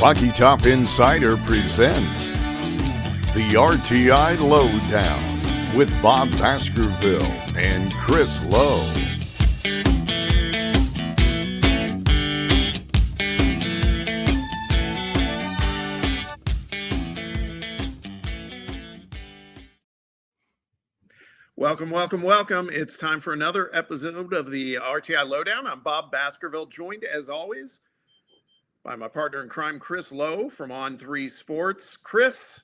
Rocky Top Insider presents the RTI Lowdown with Bob Baskerville and Chris Lowe. Welcome. It's time for another episode of the RTI Lowdown. I'm Bob Baskerville, joined as always by my partner in crime, Chris Lowe from On3 Sports. Chris,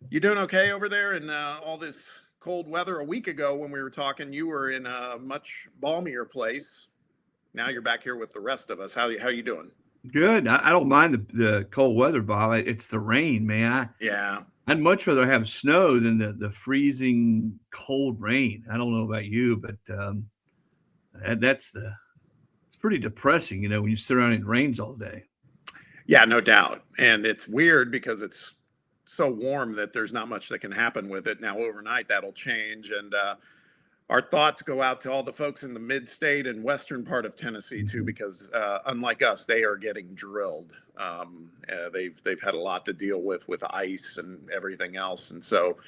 you doing okay over there in all this cold weather? A week ago when we were talking, you were in a much balmier place. Now you're back here with the rest of us. How you doing? Good. I don't mind the cold weather, Bob. It's the rain, man. I'd much rather have snow than the freezing cold rain. I don't know about you, but it's pretty depressing, when you sit around and it rains all day. Yeah, no doubt. And it's weird because it's so warm that there's not much that can happen with it. Now, overnight, that'll change. And our thoughts go out to all the folks in the mid-state and western part of Tennessee, too, because unlike us, they are getting drilled. They've had a lot to deal with ice and everything else. And so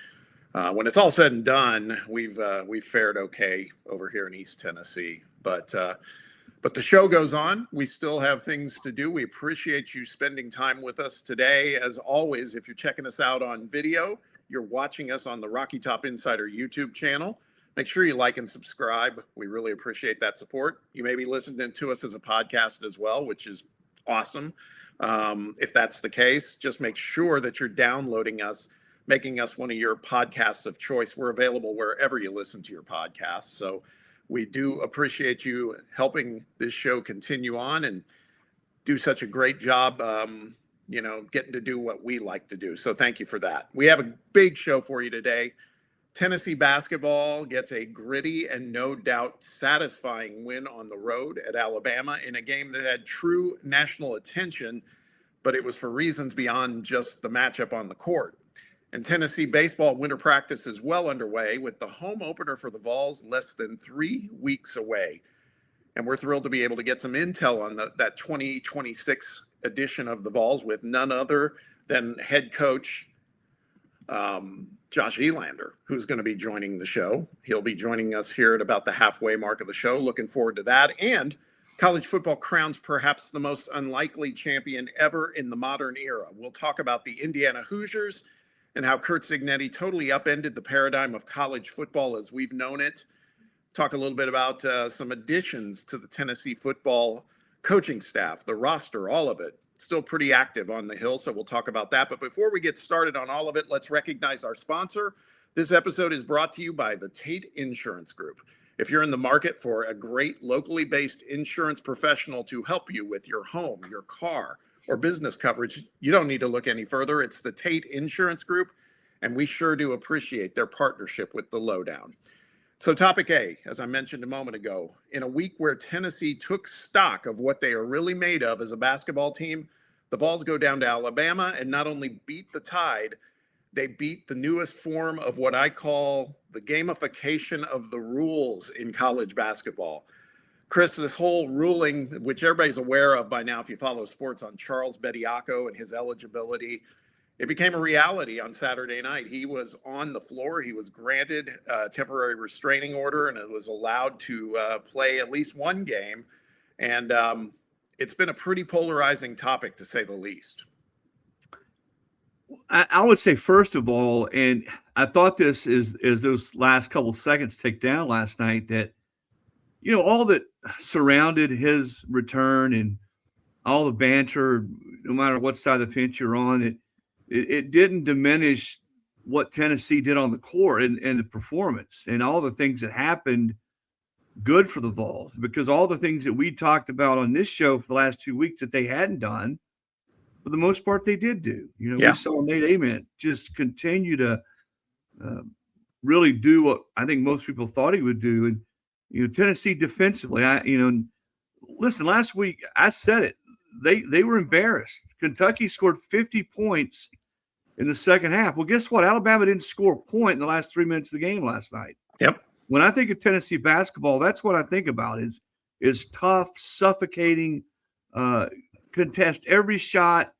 when it's all said and done, we've fared okay over here in East Tennessee. But the show goes on. We still have things to do. We appreciate you spending time with us today. As always, if you're checking us out on video, you're watching us on the Rocky Top Insider YouTube channel. Make sure you like and subscribe. We really appreciate that support. You may be listening to us as a podcast as well, which is awesome. If that's the case, just make sure that you're downloading us, making us one of your podcasts of choice. We're available wherever you listen to your podcasts. So we do appreciate you helping this show continue on and do such a great job, getting to do what we like to do. So thank you for that. We have a big show for you today. Tennessee basketball gets a gritty and no doubt satisfying win on the road at Alabama in a game that had true national attention, but it was for reasons beyond just the matchup on the court. And Tennessee baseball winter practice is well underway with the home opener for the Vols less than 3 weeks away. And we're thrilled to be able to get some intel on that 2026 edition of the Vols with none other than head coach Josh Elander, who's going to be joining the show. He'll be joining us here at about the halfway mark of the show. Looking forward to that. And college football crowns perhaps the most unlikely champion ever in the modern era. We'll talk about the Indiana Hoosiers and how Curt Cignetti totally upended the paradigm of college football as we've known it. Talk a little bit about some additions to the Tennessee football coaching staff, the roster, all of it. Still pretty active on the Hill, so we'll talk about that. But before we get started on all of it, let's recognize our sponsor. This episode is brought to you by the Tate Insurance Group. If you're in the market for a great locally based insurance professional to help you with your home, your car, or business coverage, you don't need to look any further. It's the Tate Insurance Group, and we sure do appreciate their partnership with the Lowdown. So topic A, as I mentioned a moment ago, in a week where Tennessee took stock of what they are really made of as a basketball team, the Vols go down to Alabama and not only beat the Tide, they beat the newest form of what I call the gamification of the rules in college basketball. Chris, this whole ruling, which everybody's aware of by now if you follow sports, on Charles Bediako and his eligibility, it became a reality on Saturday night. He was on the floor. He was granted a temporary restraining order and it was allowed to play at least one game. And it's been a pretty polarizing topic, to say the least. I would say, first of all, and I thought this is those last couple seconds ticked down last night, that all that surrounded his return and all the banter, no matter what side of the fence you're on, it didn't diminish what Tennessee did on the court and the performance and all the things that happened good for the Vols, because all the things that we talked about on this show for the last 2 weeks that they hadn't done, for the most part, they did do. We saw Nate Ament just continue to really do what I think most people thought he would do. And Tennessee defensively, listen, last week I said it. They were embarrassed. Kentucky scored 50 points in the second half. Well, guess what? Alabama didn't score a point in the last 3 minutes of the game last night. Yep. When I think of Tennessee basketball, that's what I think about is tough, suffocating, contest every shot,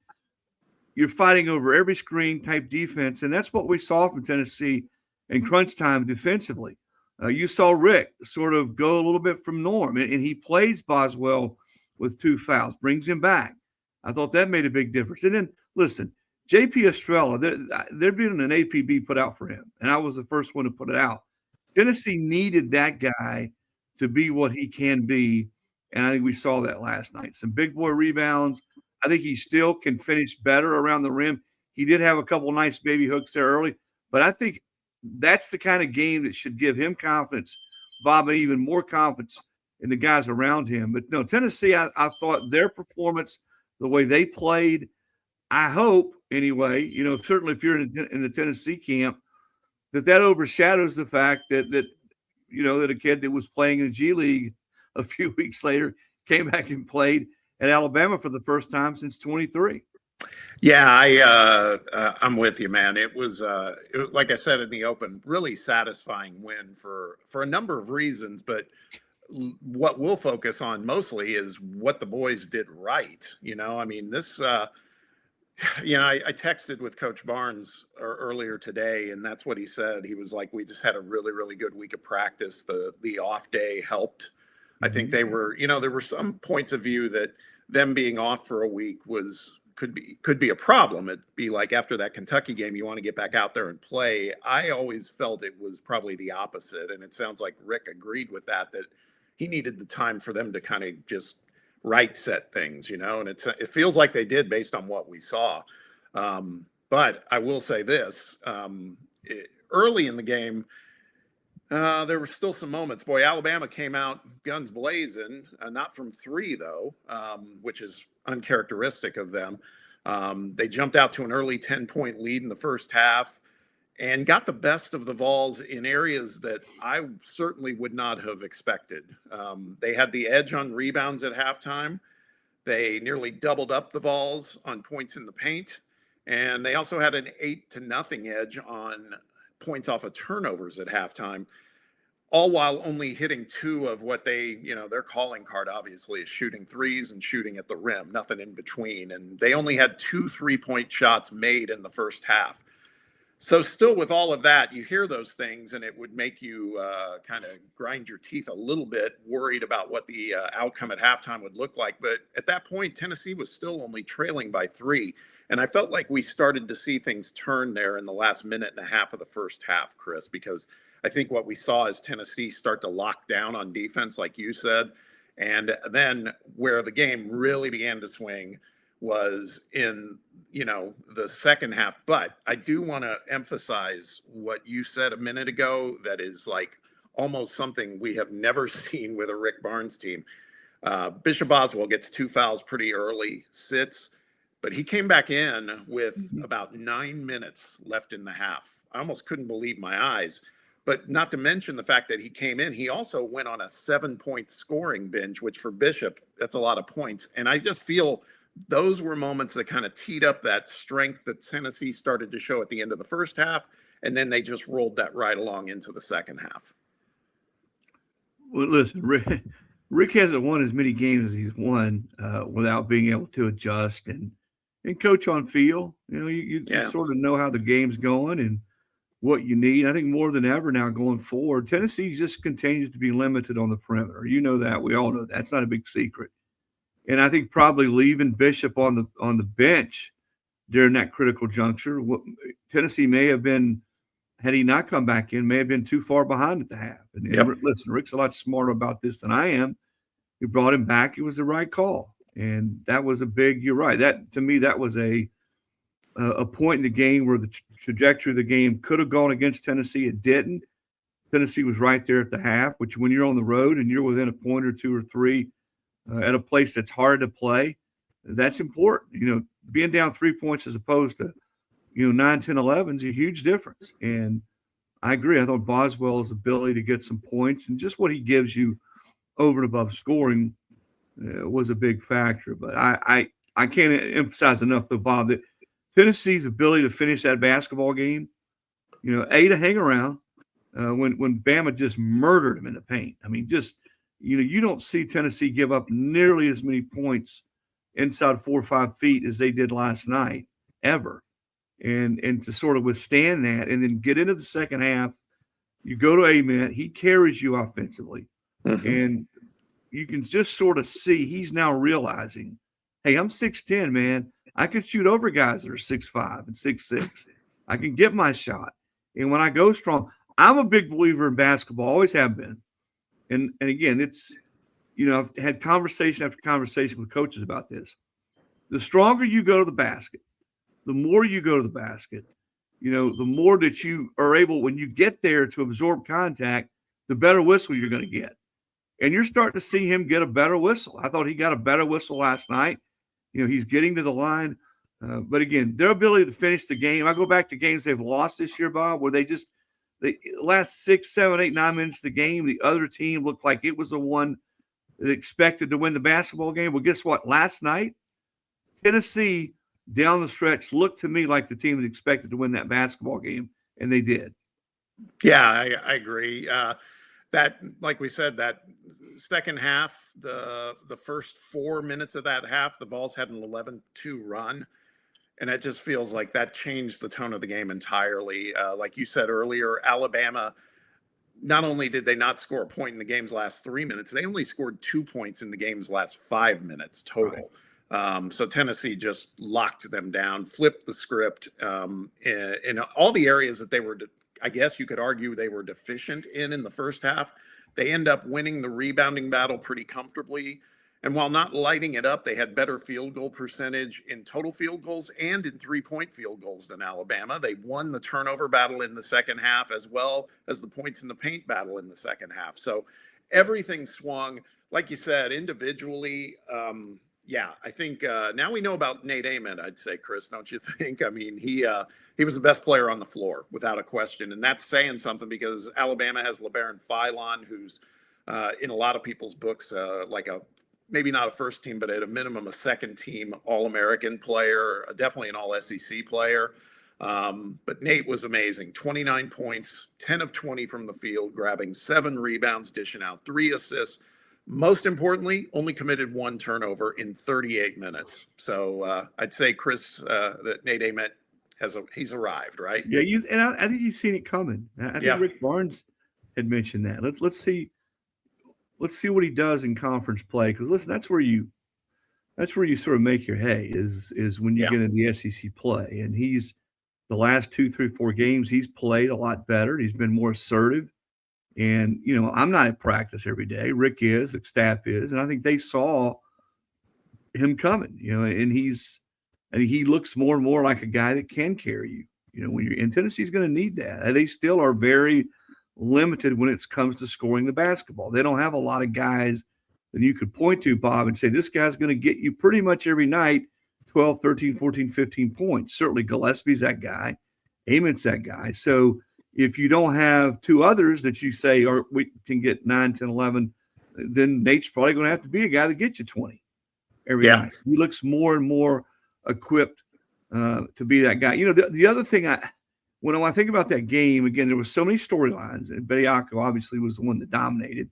you're fighting over every screen type defense, and that's what we saw from Tennessee in crunch time defensively. You saw Rick sort of go a little bit from norm, and he plays Boswell with 2 fouls, brings him back. I thought that made a big difference. And then, listen, J.P. Estrella, they're being an APB put out for him, and I was the first one to put it out. Tennessee needed that guy to be what he can be, and I think we saw that last night. Some big boy rebounds. I think he still can finish better around the rim. He did have a couple nice baby hooks there early, but I think that's the kind of game that should give him confidence, Bob, and even more confidence in the guys around him. But no, Tennessee, I thought their performance, the way they played, I hope anyway, certainly if you're in the Tennessee camp, that overshadows the fact that a kid that was playing in the G League a few weeks later came back and played at Alabama for the first time since 23. Yeah, I'm with you, man. It was like I said in the open, really satisfying win for a number of reasons. But what we'll focus on mostly is what the boys did right. I mean, this. I texted with Coach Barnes earlier today, and that's what he said. He was like, "We just had a really, really good week of practice. The off day helped." I think they were, there were some points of view that them being off for a week could be a problem. It'd be like after that Kentucky game, you want to get back out there and play. I always felt it was probably the opposite, and it sounds like Rick agreed with that he needed the time for them to kind of just right set things, and it feels like they did based on what we saw. But I will say this, early in the game, there were still some moments. Boy, Alabama came out guns blazing, not from 3 though, which is uncharacteristic of them. They jumped out to an early 10-point lead in the first half and got the best of the Vols in areas that I certainly would not have expected. They had the edge on rebounds at halftime. They nearly doubled up the Vols on points in the paint. And they also had an 8-0 edge on points off of turnovers at halftime, all while only hitting 2 of what their calling card obviously is shooting threes and shooting at the rim, nothing in between. And they only had 2 3-point shots made in the first half. So still with all of that, you hear those things and it would make you kind of grind your teeth a little bit, worried about what the outcome at halftime would look like. But at that point, Tennessee was still only trailing by 3. And I felt like we started to see things turn there in the last minute and a half of the first half, Chris, because I think what we saw is Tennessee start to lock down on defense, like you said. And then where the game really began to swing was in, the second half. But I do want to emphasize what you said a minute ago. That is like almost something we have never seen with a Rick Barnes team. Bishop Boswell gets 2 fouls pretty early, sits, but he came back in with about 9 minutes left in the half. I almost couldn't believe my eyes. But not to mention the fact that he came in, he also went on a 7-point scoring binge, which for Bishop, that's a lot of points. And I just feel those were moments that kind of teed up that strength that Tennessee started to show at the end of the first half. And then they just rolled that right along into the second half. Well, listen, Rick hasn't won as many games as he's won without being able to adjust and coach on feel. You sort of know how the game's going and what you need. I think more than ever now going forward, Tennessee just continues to be limited on the perimeter. You know that. We all know that. It's not a big secret. And I think probably leaving Bishop on the bench during that critical juncture, Tennessee may have been, had he not come back in, may have been too far behind at the half. And listen, Rick's a lot smarter about this than I am. He brought him back. It was the right call. And that was a big, you're right. That, to me, that was a point in the game where the trajectory of the game could have gone against Tennessee. It didn't. Tennessee was right there at the half, which when you're on the road and you're within a point or 2 or 3 at a place that's hard to play, that's important. Being down 3 points as opposed to, 9, 10, 11 is a huge difference. And I agree. I thought Boswell's ability to get some points and just what he gives you over and above scoring was a big factor. But I can't emphasize enough, though, Bob, that Tennessee's ability to finish that basketball game, to hang around when Bama just murdered him in the paint. I mean, just, you don't see Tennessee give up nearly as many points inside 4 or 5 feet as they did last night. ever. And to sort of withstand that and then get into the second half, you go to Ament, he carries you offensively. And you can just sort of see he's now realizing, hey, I'm 6'10", man. I can shoot over guys that are 6'5" and 6'6". I can get my shot. And when I go strong, I'm a big believer in basketball, always have been. And again, it's, I've had conversation after conversation with coaches about this. The stronger you go to the basket, the more you go to the basket, the more that you are able, when you get there, to absorb contact, the better whistle you're going to get. And you're starting to see him get a better whistle. I thought he got a better whistle last night. He's getting to the line. But again, their ability to finish the game, I go back to games they've lost this year, Bob, where the last 6, 7, 8, 9 minutes of the game, the other team looked like it was the one that expected to win the basketball game. Well, guess what? Last night, Tennessee down the stretch looked to me like the team that expected to win that basketball game, and they did. Yeah, I agree. That, like we said, that second half, the first 4 minutes of that half, the Vols had an 11-2 run, and it just feels like that changed the tone of the game entirely. Like you said earlier, Alabama, not only did they not score a point in the game's last 3 minutes, they only scored 2 points in the game's last 5 minutes total. Right. So Tennessee just locked them down, flipped the script in all the areas that they were, I guess you could argue they were deficient in the first half. They end up winning the rebounding battle pretty comfortably. And while not lighting it up, they had better field goal percentage in total field goals and in 3-point field goals than Alabama. They won the turnover battle in the second half, as well as the points in the paint battle in the second half. So everything swung, like you said, individually. Yeah, I think now we know about Nate Ament, I'd say, Chris, don't you think? I mean, he was the best player on the floor, without a question. And that's saying something, because Alabama has LeBaron Philon, who's in a lot of people's books like maybe not a first team, but at a minimum a second team All-American player, definitely an All-SEC player. But Nate was amazing. 29 points, 10 of 20 from the field, grabbing 7 rebounds, dishing out 3 assists. Most importantly, only committed 1 turnover in 38 minutes. So I'd say, Chris, that Nate Ament he's arrived, right? Yeah, and I think you've seen it coming. I think Rick Barnes had mentioned that. Let's see what he does in conference play, because listen, that's where you sort of make your hay is when you get into the SEC play. And he's, the last 2, 3, 4 games, he's played a lot better. He's been more assertive. And, I'm not at practice every day. Rick is, the staff is. And I think they saw him coming, and he looks more and more like a guy that can carry you. When you're in, Tennessee's going to need that. They still are very limited when it comes to scoring the basketball. They don't have a lot of guys that you could point to, Bob, and say, this guy's going to get you pretty much every night 12, 13, 14, 15 points. Certainly Gillespie's that guy. Ament's that guy. So if you don't have 2 others that you say, or we can get 9, 10, 11, then Nate's probably going to have to be a guy that gets you 20 every night. He looks more and more equipped to be that guy. The other thing when I think about that game, again, there was so many storylines, and Bediako obviously was the one that dominated.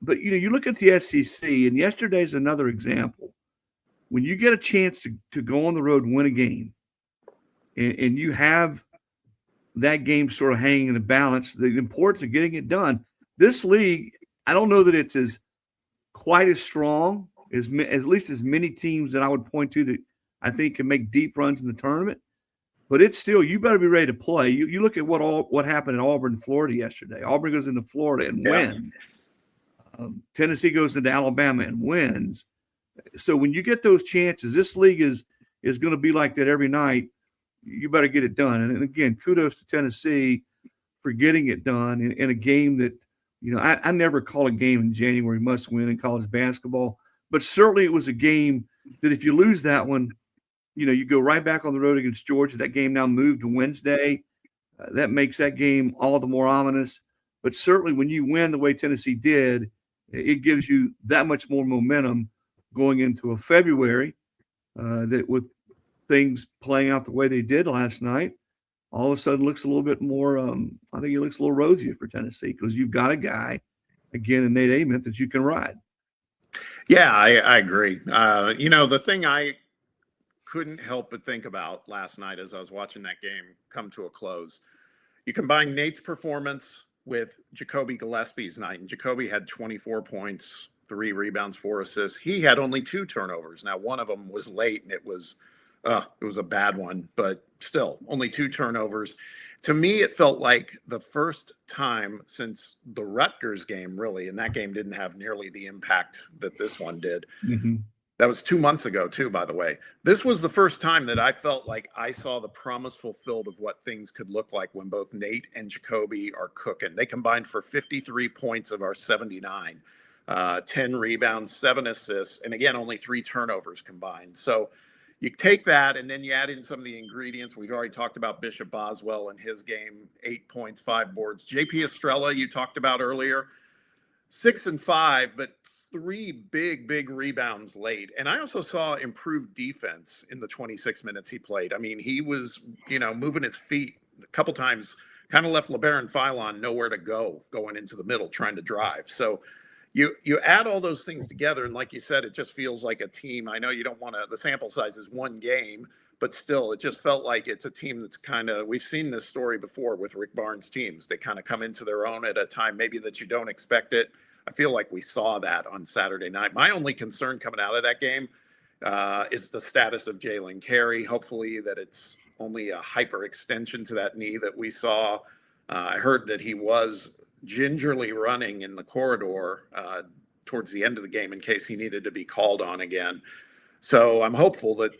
But, you look at the SEC, and yesterday's another example. When you get a chance to go on the road and win a game, and you have that game sort of hanging in the balance, the importance of getting it done. This league, I don't know that it's quite as strong, at least as many teams that I would point to that I think can make deep runs in the tournament. But it's still, you better be ready to play. You look at what happened in Auburn, Florida yesterday. Auburn goes into Florida and wins. Tennessee goes into Alabama and wins. So when you get those chances, this league is going to be like that every night. You better get it done. And again, kudos to Tennessee for getting it done in a game that, I never call a game in January must win in college basketball, but certainly it was a game that if you lose that one, you go right back on the road against Georgia. That game now moved to Wednesday. That makes that game all the more ominous. But certainly when you win the way Tennessee did, it gives you that much more momentum going into a February that with things playing out the way they did last night, all of a sudden looks a little bit more, I think it looks a little rosier for Tennessee, because you've got a guy, again, in Nate Ament, that you can ride. Yeah, I agree. The thing I couldn't help but think about last night as I was watching that game come to a close. You combine Nate's performance with Jacoby Gillespie's night, and Jacoby had 24 points, 3 rebounds, 4 assists. He had only 2 turnovers. Now, one of them was late, and it was a bad one, but still, only 2 turnovers. To me, it felt like the first time since the Rutgers game, really, and that game didn't have nearly the impact that this one did. Mm-hmm. That was 2 months ago, too, by the way. This was the first time that I felt like I saw the promise fulfilled of what things could look like when both Nate and Jacoby are cooking. They combined for 53 points of our 79, 10 rebounds, 7 assists, and again, only 3 turnovers combined. So you take that and then you add in some of the ingredients. We've already talked about Bishop Boswell and his game, 8 points, 5 boards. JP Estrella, you talked about earlier, 6 and 5, but 3 big rebounds late. And I also saw improved defense in the 26 minutes he played. I mean, he was, moving his feet a couple times, kind of left LeBaron Philon nowhere to go going into the middle trying to drive. So you add all those things together, and like you said, it just feels like a team. I know you don't want to, the sample size is 1 game, but still, it just felt like it's a team that's kind of, we've seen this story before with Rick Barnes teams. They kind of come into their own at a time maybe that you don't expect it. I feel like we saw that on Saturday night. My only concern coming out of that game is the status of Jalen Carey. Hopefully that it's only a hyperextension to that knee that we saw. I heard that he was gingerly running in the corridor towards the end of the game in case he needed to be called on again. So I'm hopeful that,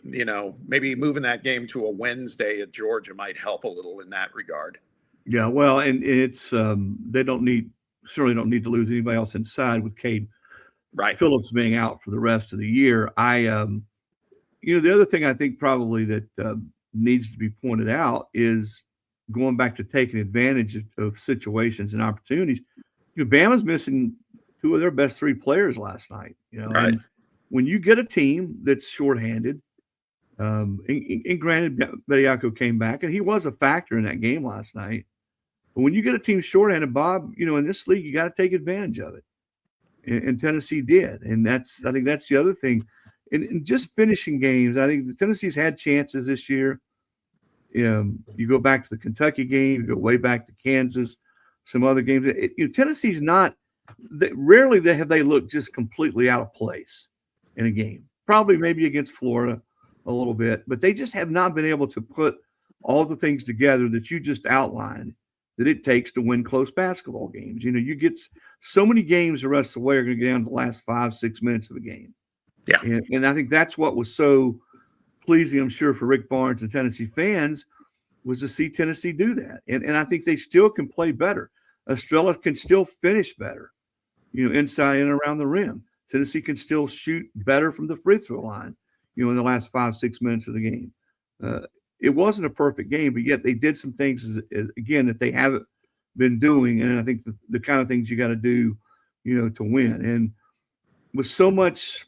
maybe moving that game to a Wednesday at Georgia might help a little in that regard. Yeah, well, and it's they certainly don't need to lose anybody else inside with Cade Phillips being out for the rest of the year. The other thing I think probably that needs to be pointed out is going back to taking advantage of situations and opportunities. Bama's missing 2 of their best 3 players last night. Right. And when you get a team that's shorthanded, and granted, Bediako came back, and he was a factor in that game last night. But when you get a team shorthanded, Bob, in this league, you got to take advantage of it. And Tennessee did. And I think that's the other thing. And just finishing games, I think Tennessee's had chances this year. You go back to the Kentucky game, you go way back to Kansas, some other games. Tennessee's not – rarely have they looked just completely out of place in a game. Probably maybe against Florida a little bit. But they just have not been able to put all the things together that you just outlined that it takes to win close basketball games. You get so many games the rest of the way are going to get down to the last 5-6 minutes of a game. Yeah. And I think that's what was so pleasing, I'm sure, for Rick Barnes and Tennessee fans was to see Tennessee do that. And I think they still can play better. Estrella can still finish better, inside and around the rim. Tennessee can still shoot better from the free throw line, in the last 5-6 minutes of the game. It wasn't a perfect game, but yet they did some things, again, that they haven't been doing. And I think the kind of things you got to do, to win. And with so much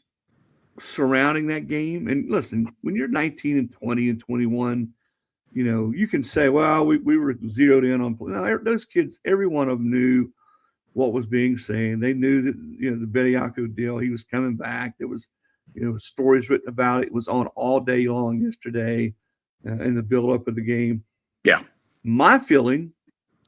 surrounding that game, and listen, when you're 19 and 20 and 21, you can say, well, we were zeroed in on – no, those kids, every one of them knew what was being said. They knew that, the Bediako deal, he was coming back. There was, stories written about it. It was on all day long yesterday. In the build-up of the game. Yeah. My feeling,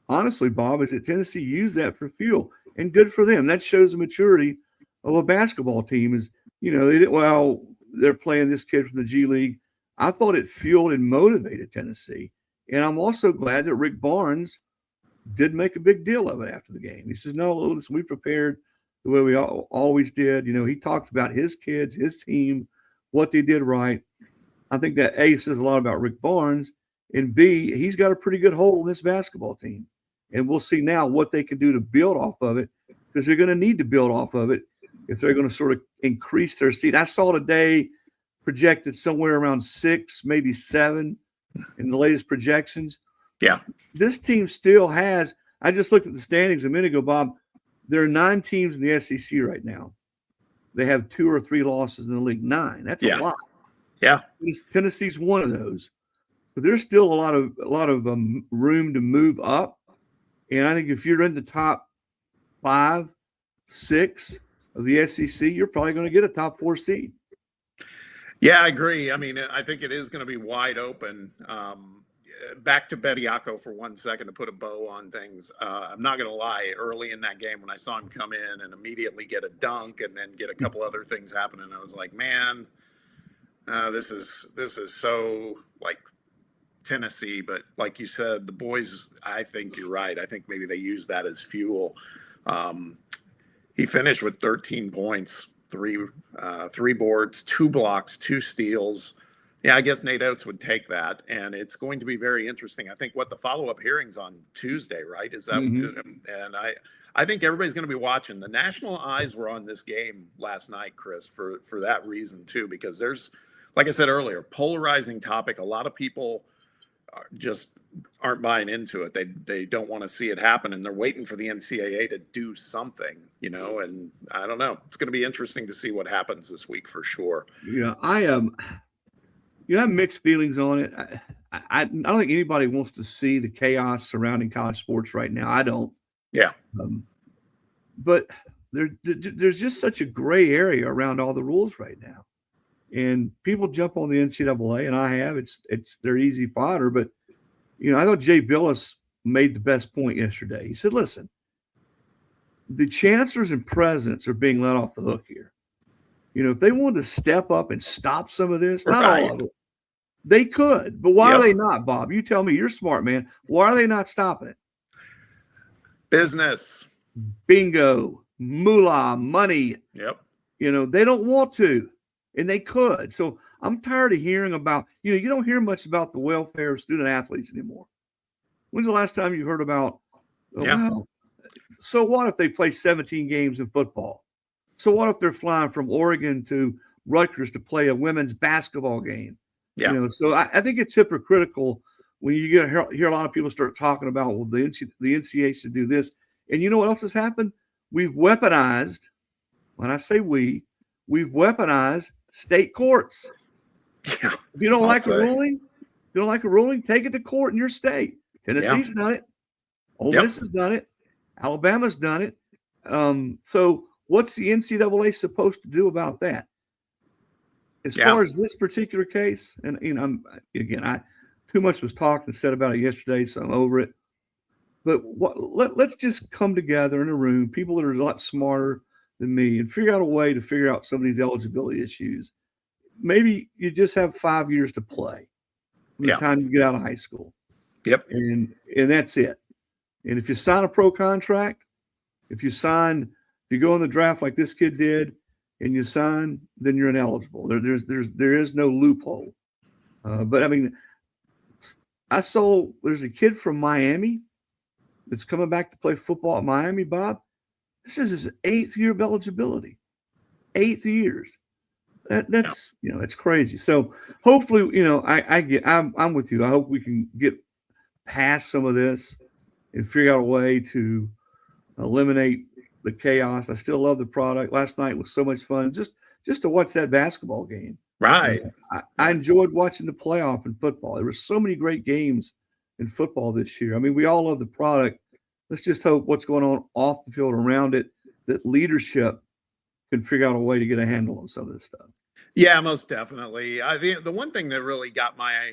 honestly, Bob, is that Tennessee used that for fuel, and good for them. That shows the maturity of a basketball team. Is they're playing this kid from the G League. I thought it fueled and motivated Tennessee, and I'm also glad that Rick Barnes did make a big deal of it after the game. He says, "No, listen, we prepared the way we always did." He talked about his kids, his team, what they did right. I think that A, says a lot about Rick Barnes, and B, he's got a pretty good hold on this basketball team. And we'll see now what they can do to build off of it, because they're going to need to build off of it if they're going to sort of increase their seed. I saw today projected somewhere around 6, maybe 7 in the latest projections. Yeah. This team still has – I just looked at the standings a minute ago, Bob. There are 9 teams in the SEC right now. They have 2 or 3 losses in the league. 9. That's a lot. Yeah, Tennessee's one of those, but there's still a lot of room to move up. And I think if you're in the top 5, 6 of the SEC, you're probably going to get a top 4 seed. Yeah, I agree. I mean, I think it is going to be wide open. Back to Bediako for 1 second to put a bow on things. I'm not going to lie. Early in that game, when I saw him come in and immediately get a dunk and then get a couple other things happening, I was like, man, this is so like Tennessee. But like you said, the boys, I think you're right. I think maybe they use that as fuel. Um, he finished with 13 points, three boards, 2 blocks, 2 steals. Yeah, I guess Nate Oates would take that, and it's going to be very interesting. I think what the follow-up hearings on Tuesday, right? Is that, Mm-hmm. and I think everybody's going to be watching. The national eyes were on this game last night, Chris, for that reason too, because there's, like I said earlier, polarizing topic. A lot of people just aren't buying into it. They don't want to see it happen, and they're waiting for the NCAA to do something, And I don't know. It's going to be interesting to see what happens this week for sure. Yeah, I have mixed feelings on it. I don't think anybody wants to see the chaos surrounding college sports right now. I don't. Yeah. But there's just such a gray area around all the rules right now. And people jump on the NCAA, and I have. It's their easy fodder. But, I thought Jay Billis made the best point yesterday. He said, listen, the chancellors and presidents are being let off the hook here. If they wanted to step up and stop some of this, not all of it, they could. But why are they not, Bob? You tell me. You're a smart man. Why are they not stopping it? Business. Bingo. Moolah. Money. Yep. They don't want to, and they could. So I'm tired of hearing about, you don't hear much about the welfare of student athletes anymore. When's the last time you heard about, well, so what if they play 17 games in football? So what if they're flying from Oregon to Rutgers to play a women's basketball game? Yeah. So I think it's hypocritical when you hear a lot of people start talking about, well, the NCAA should do this. And you know what else has happened? We've weaponized, when I say we've weaponized state courts. Yeah. If you don't like a ruling, take it to court in your state. Tennessee's done it. Ole Miss has done it. Alabama's done it. So what's the NCAA supposed to do about that? As far as this particular case, and too much was talked and said about it yesterday, so I'm over it. But let's just come together in a room, people that are a lot smarter than me, and figure out a way to figure out some of these eligibility issues. Maybe you just have 5 years to play from the time you get out of high school. Yep. And that's it. And if you sign a pro contract, if you go in the draft like this kid did, and you sign, then you're ineligible. There is no loophole. But I mean, there's a kid from Miami that's coming back to play football at Miami, Bob. This is his 8th year of eligibility. 8 years. That's it's crazy. So hopefully, I'm with you. I hope we can get past some of this and figure out a way to eliminate the chaos. I still love the product. Last night was so much fun just to watch that basketball game. Right. I enjoyed watching the playoff in football. There were so many great games in football this year. I mean, we all love the product. Let's just hope what's going on off the field around it, that leadership can figure out a way to get a handle on some of this stuff. Yeah, most definitely. I think the one thing that really got my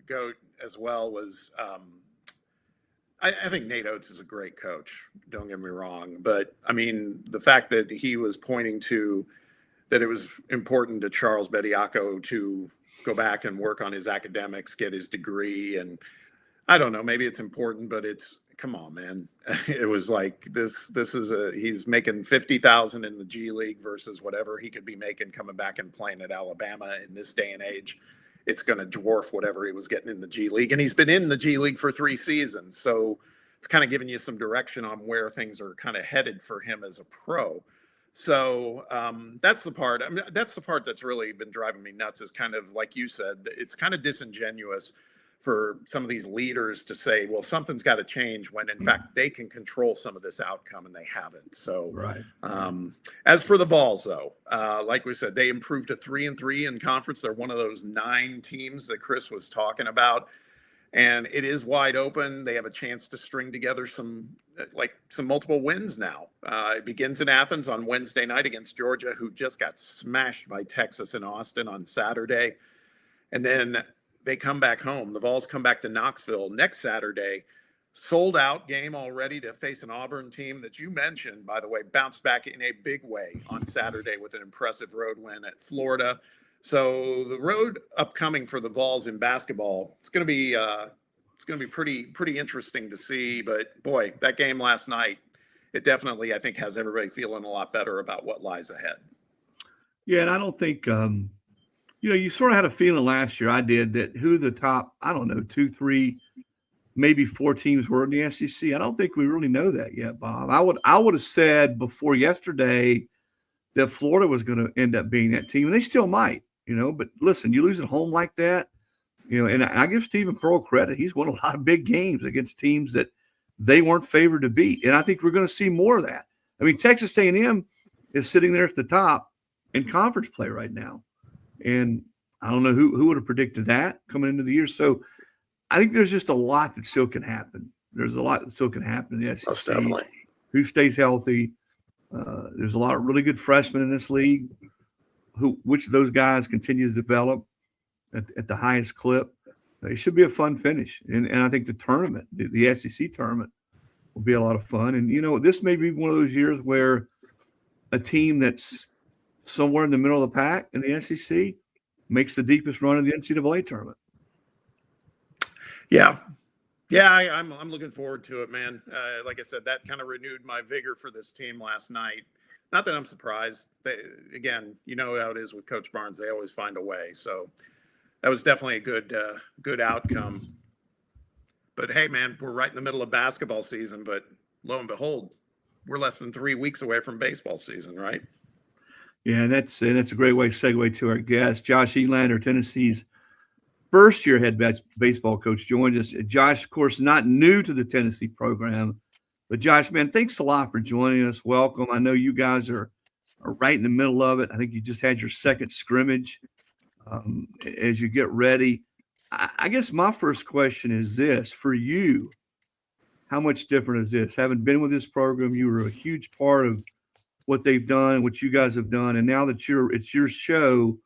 goat as well was I think Nate Oates is a great coach. Don't get me wrong. But, I mean, the fact that he was pointing to that it was important to Charles Bediako to go back and work on his academics, get his degree. And I don't know, maybe it's important, but come on, man. It was like he's making $50,000 in the G League versus whatever he could be making coming back and playing at Alabama in this day and age. It's going to dwarf whatever he was getting in the G League. And he's been in the G League for 3 seasons. So it's kind of giving you some direction on where things are kind of headed for him as a pro. So that's the part. I mean, that's the part that's really been driving me nuts, is kind of like you said, it's kind of disingenuous for some of these leaders to say, well, something's got to change, when in fact they can control some of this outcome, and they haven't. So right. As for the Vols, though, like we said, they improved to 3-3 in conference. They're one of those 9 teams that Chris was talking about. and it is wide open. They have a chance to string together some multiple wins now. It begins in Athens on Wednesday night against Georgia, who just got smashed by Texas in Austin on Saturday. And then they come back home. The Vols come back to Knoxville next Saturday. Sold out game already to face an Auburn team that you mentioned, by the way, bounced back in a big way on Saturday with an impressive road win at Florida. So the road upcoming for the Vols in basketball, it's going to be pretty interesting to see. But boy, that game last night, it definitely, I think, has everybody feeling a lot better about what lies ahead. Yeah, and I don't think you sort of had a feeling last year. I did, that who the top, I don't know, 2, 3, maybe 4 teams were in the SEC. I don't think we really know that yet, Bob. I would have said before yesterday that Florida was going to end up being that team, and they still might, But listen, you lose at home like that, and I give Stephen Pearl credit. He's won a lot of big games against teams that they weren't favored to beat, and I think we're going to see more of that. I mean, Texas A&M is sitting there at the top in conference play right now, and I don't know who would have predicted that coming into the year. So I think there's just a lot that still can happen. There's a lot that still can happen in the SEC. Most definitely. Who stays healthy? There's a lot of really good freshmen in this league. Which of those guys continue to develop at the highest clip? It should be a fun finish. And I think the tournament, the SEC tournament, will be a lot of fun. And, this may be one of those years where a team that's somewhere in the middle of the pack in the SEC makes the deepest run in the NCAA tournament. Yeah, I'm looking forward to it, man. Like I said, that kind of renewed my vigor for this team last night. Not that I'm surprised. Again, you know how it is with Coach Barnes; they always find a way. So that was definitely a good outcome. But hey, man, we're right in the middle of basketball season. But lo and behold, we're less than 3 weeks away from baseball season, right? Yeah, and that's a great way to segue to our guest, Josh Elander, Tennessee's first-year head baseball coach, joins us. Josh, of course, not new to the Tennessee program, but Josh, man, thanks a lot for joining us. Welcome. I know you guys are right in the middle of it. I think you just had your second scrimmage as you get ready. I guess my first question is this. For you, how much different is this? Having been with this program, you were a huge part of what they've done, what you guys have done, and now that it's your show,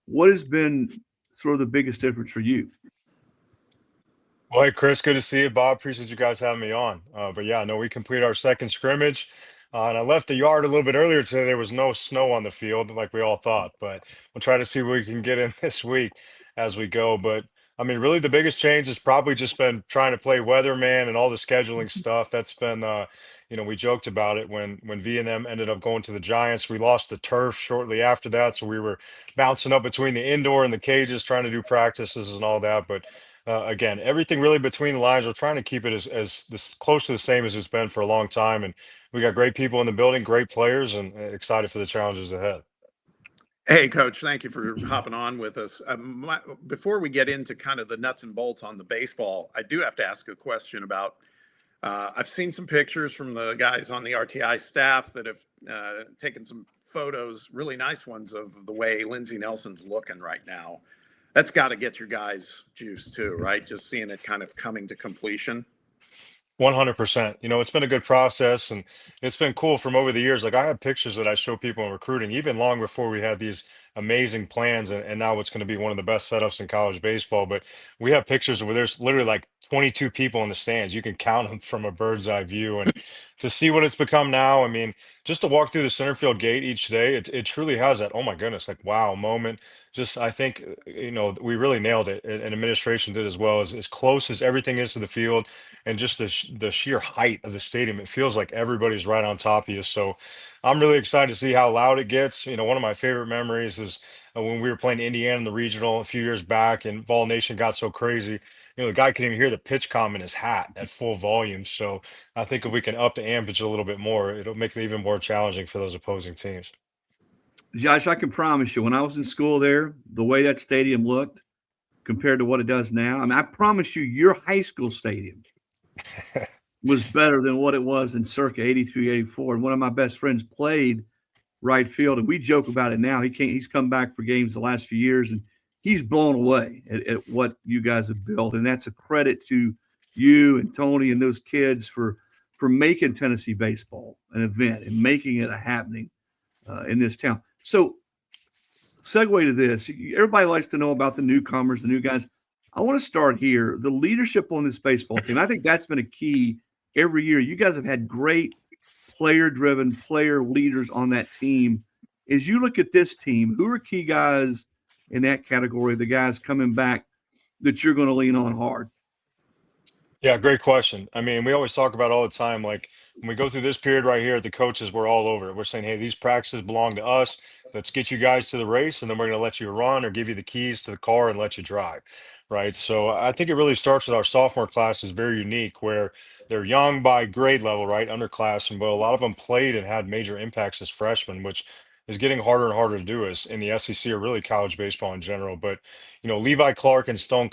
what has been sort of the biggest difference for you? Well, hey, Chris, good to see you. Bob, appreciate you guys having me on. But yeah, no, we completed our second scrimmage. And I left the yard a little bit earlier today. There was no snow on the field like we all thought, but we'll try to see what we can get in this week as we go. But I mean, really, the biggest change has probably just been trying to play weatherman and all the scheduling stuff. That's been, we joked about it when V and them ended up going to the Giants. We lost the turf shortly after that, so we were bouncing up between the indoor and the cages, trying to do practices and all that. But again, everything really between the lines. We're trying to keep it as this close to the same as it's been for a long time, and we got great people in the building, great players, and excited for the challenges ahead. Hey, Coach, thank you for hopping on with us. Before we get into kind of the nuts and bolts on the baseball, I do have to ask a question about I've seen some pictures from the guys on the RTI staff that have taken some photos, really nice ones, of the way Lindsey Nelson's looking right now. That's got to get your guys juiced too, right? Just seeing it kind of coming to completion. 100%. It's been a good process, and it's been cool from over the years. Like, I have pictures that I show people in recruiting, even long before we had these amazing plans, and now it's going to be one of the best setups in college baseball. But we have pictures where there's literally like 22 people in the stands. You can count them from a bird's eye view, and to see what it's become now, I mean, just to walk through the center field gate each day, it truly has that, oh my goodness, like, wow moment. Just, I think, we really nailed it, and administration did as well, as close as everything is to the field, and just the sheer height of the stadium. It feels like everybody's right on top of you. So I'm really excited to see how loud it gets. One of my favorite memories is when we were playing Indiana in the regional a few years back, and Vol Nation got so crazy. The guy couldn't even hear the pitch comm in his hat at full volume. So I think if we can up the ampage a little bit more, it'll make it even more challenging for those opposing teams. Josh, I can promise you, when I was in school there, the way that stadium looked compared to what it does now, I mean, I promise you, your high school stadium was better than what it was in circa 83, 84. And one of my best friends played right field, and we joke about it now. He's come back for games the last few years, and he's blown away at what you guys have built, and that's a credit to you and Tony and those kids for making Tennessee baseball an event and making it a happening in this town. So, segue to this. Everybody likes to know about the newcomers, the new guys. I want to start here. The leadership on this baseball team, I think that's been a key every year. You guys have had great player-driven player leaders on that team. As you look at this team, who are key guys in that category, the guys coming back that you're going to lean on hard? Yeah, great question. I mean, we always talk about all the time, like when we go through this period right here, the coaches, we're all over it. We're saying, hey, these practices belong to us. Let's get you guys to the race, and then we're going to let you run or give you the keys to the car and let you drive. Right. So I think it really starts with our sophomore class is very unique, where they're young by grade level, right? Underclassmen, but a lot of them played and had major impacts as freshmen, which is getting harder and harder to do as in the SEC or really college baseball in general. But, Levi Clark and Stone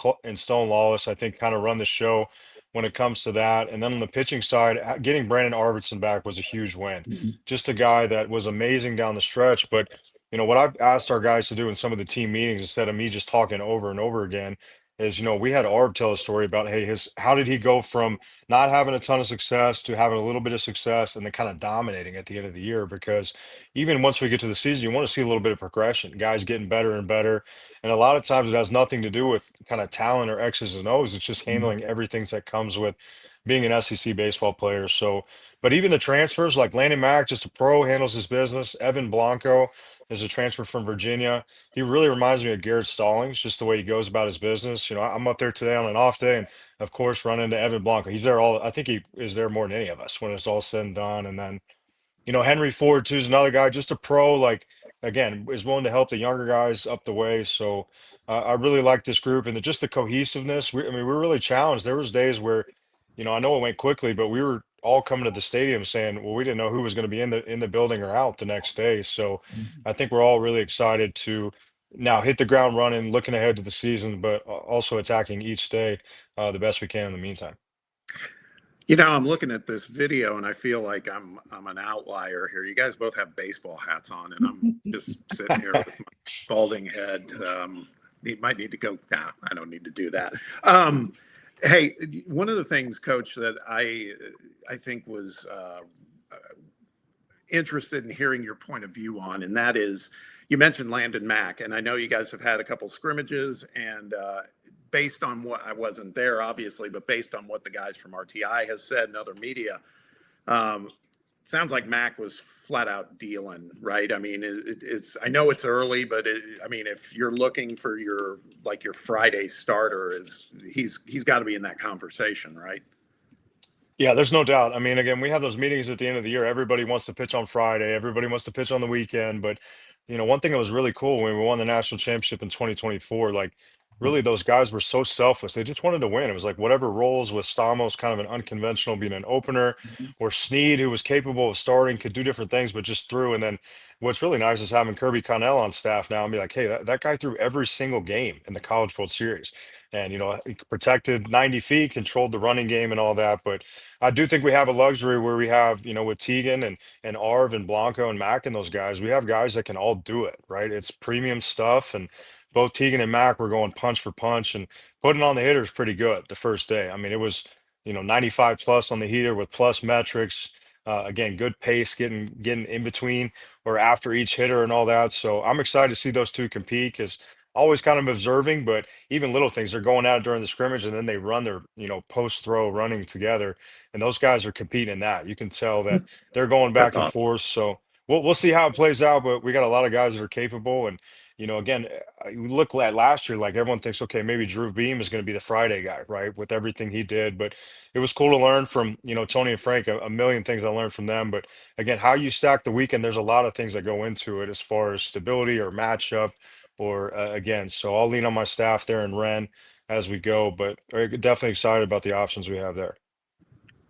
Lawless, I think, kind of run the show when it comes to that. And then on the pitching side, getting Brandon Arvidsson back was a huge win. Just a guy that was amazing down the stretch. But, what I've asked our guys to do in some of the team meetings, instead of me just talking over and over again, is, we had Arv tell a story about, hey, how did he go from not having a ton of success to having a little bit of success and then kind of dominating at the end of the year? Because even once we get to the season, you want to see a little bit of progression, guys getting better and better. And a lot of times it has nothing to do with kind of talent or X's and O's. It's just handling everything that comes with being an SEC baseball player. So, but even the transfers, like Landon Mack, just a pro, handles his business. Evan Blanco is a transfer from Virginia. He really reminds me of Garrett Stallings, just the way he goes about his business. I'm up there today on an off day, and of course, run into Evan Blanco. He's there I think he is there more than any of us when it's all said and done. And then, Henry Ford too is another guy, just a pro, like, again, is willing to help the younger guys up the way. So I really like this group and just the cohesiveness. We're really challenged. There was days where, I know it went quickly, but we were all coming to the stadium saying, well, we didn't know who was going to be in the building or out the next day. So I think we're all really excited to now hit the ground running, looking ahead to the season, but also attacking each day the best we can in the meantime. I'm looking at this video and I feel like I'm an outlier here. You guys both have baseball hats on, and I'm just sitting here with my balding head. You might need to go. Nah, I don't need to do that. Hey, one of the things, Coach, that I think was interested in hearing your point of view on, and that is, you mentioned Landon Mack, and I know you guys have had a couple scrimmages, and based on what, I wasn't there obviously, but based on what the guys from RTI has said and other media, sounds like Mac was flat out dealing, right? I mean, it's, I know it's early, but if you're looking for your Friday starter, he's got to be in that conversation, right? Yeah, there's no doubt. I mean, again, we have those meetings at the end of the year. Everybody wants to pitch on Friday. Everybody wants to pitch on the weekend. But, one thing that was really cool when we won the national championship in 2024, like, really those guys were so selfless. They just wanted to win. It was like whatever roles with Stamos, kind of an unconventional, being an opener, or Snead, who was capable of starting, could do different things, but just threw. And then what's really nice is having Kirby Connell on staff now and be like, hey, that guy threw every single game in the College World Series. And, he protected 90 feet, controlled the running game and all that. But I do think we have a luxury where we have, with Teagan and Arv and Blanco and Mac and those guys, we have guys that can all do it, right? It's premium stuff. And both Teagan and Mac were going punch for punch, and putting on the hitters pretty good the first day. I mean, it was, 95 plus on the heater with plus metrics. Again, good pace, getting in between or after each hitter and all that. So I'm excited to see those two compete, because always kind of observing, but even little things, they're going out during the scrimmage and then they run their, post throw running together. And those guys are competing in that. You can tell that they're going back That's and awesome. forth. So we'll see how it plays out, but we got a lot of guys that are capable. And, again, you look at last year, like everyone thinks, okay, maybe Drew Beam is going to be the Friday guy, right? With everything he did. But it was cool to learn from, Tony and Frank, a million things I learned from them. But again, how you stack the weekend, there's a lot of things that go into it as far as stability or matchup or again. So I'll lean on my staff there in Ren as we go, but definitely excited about the options we have there.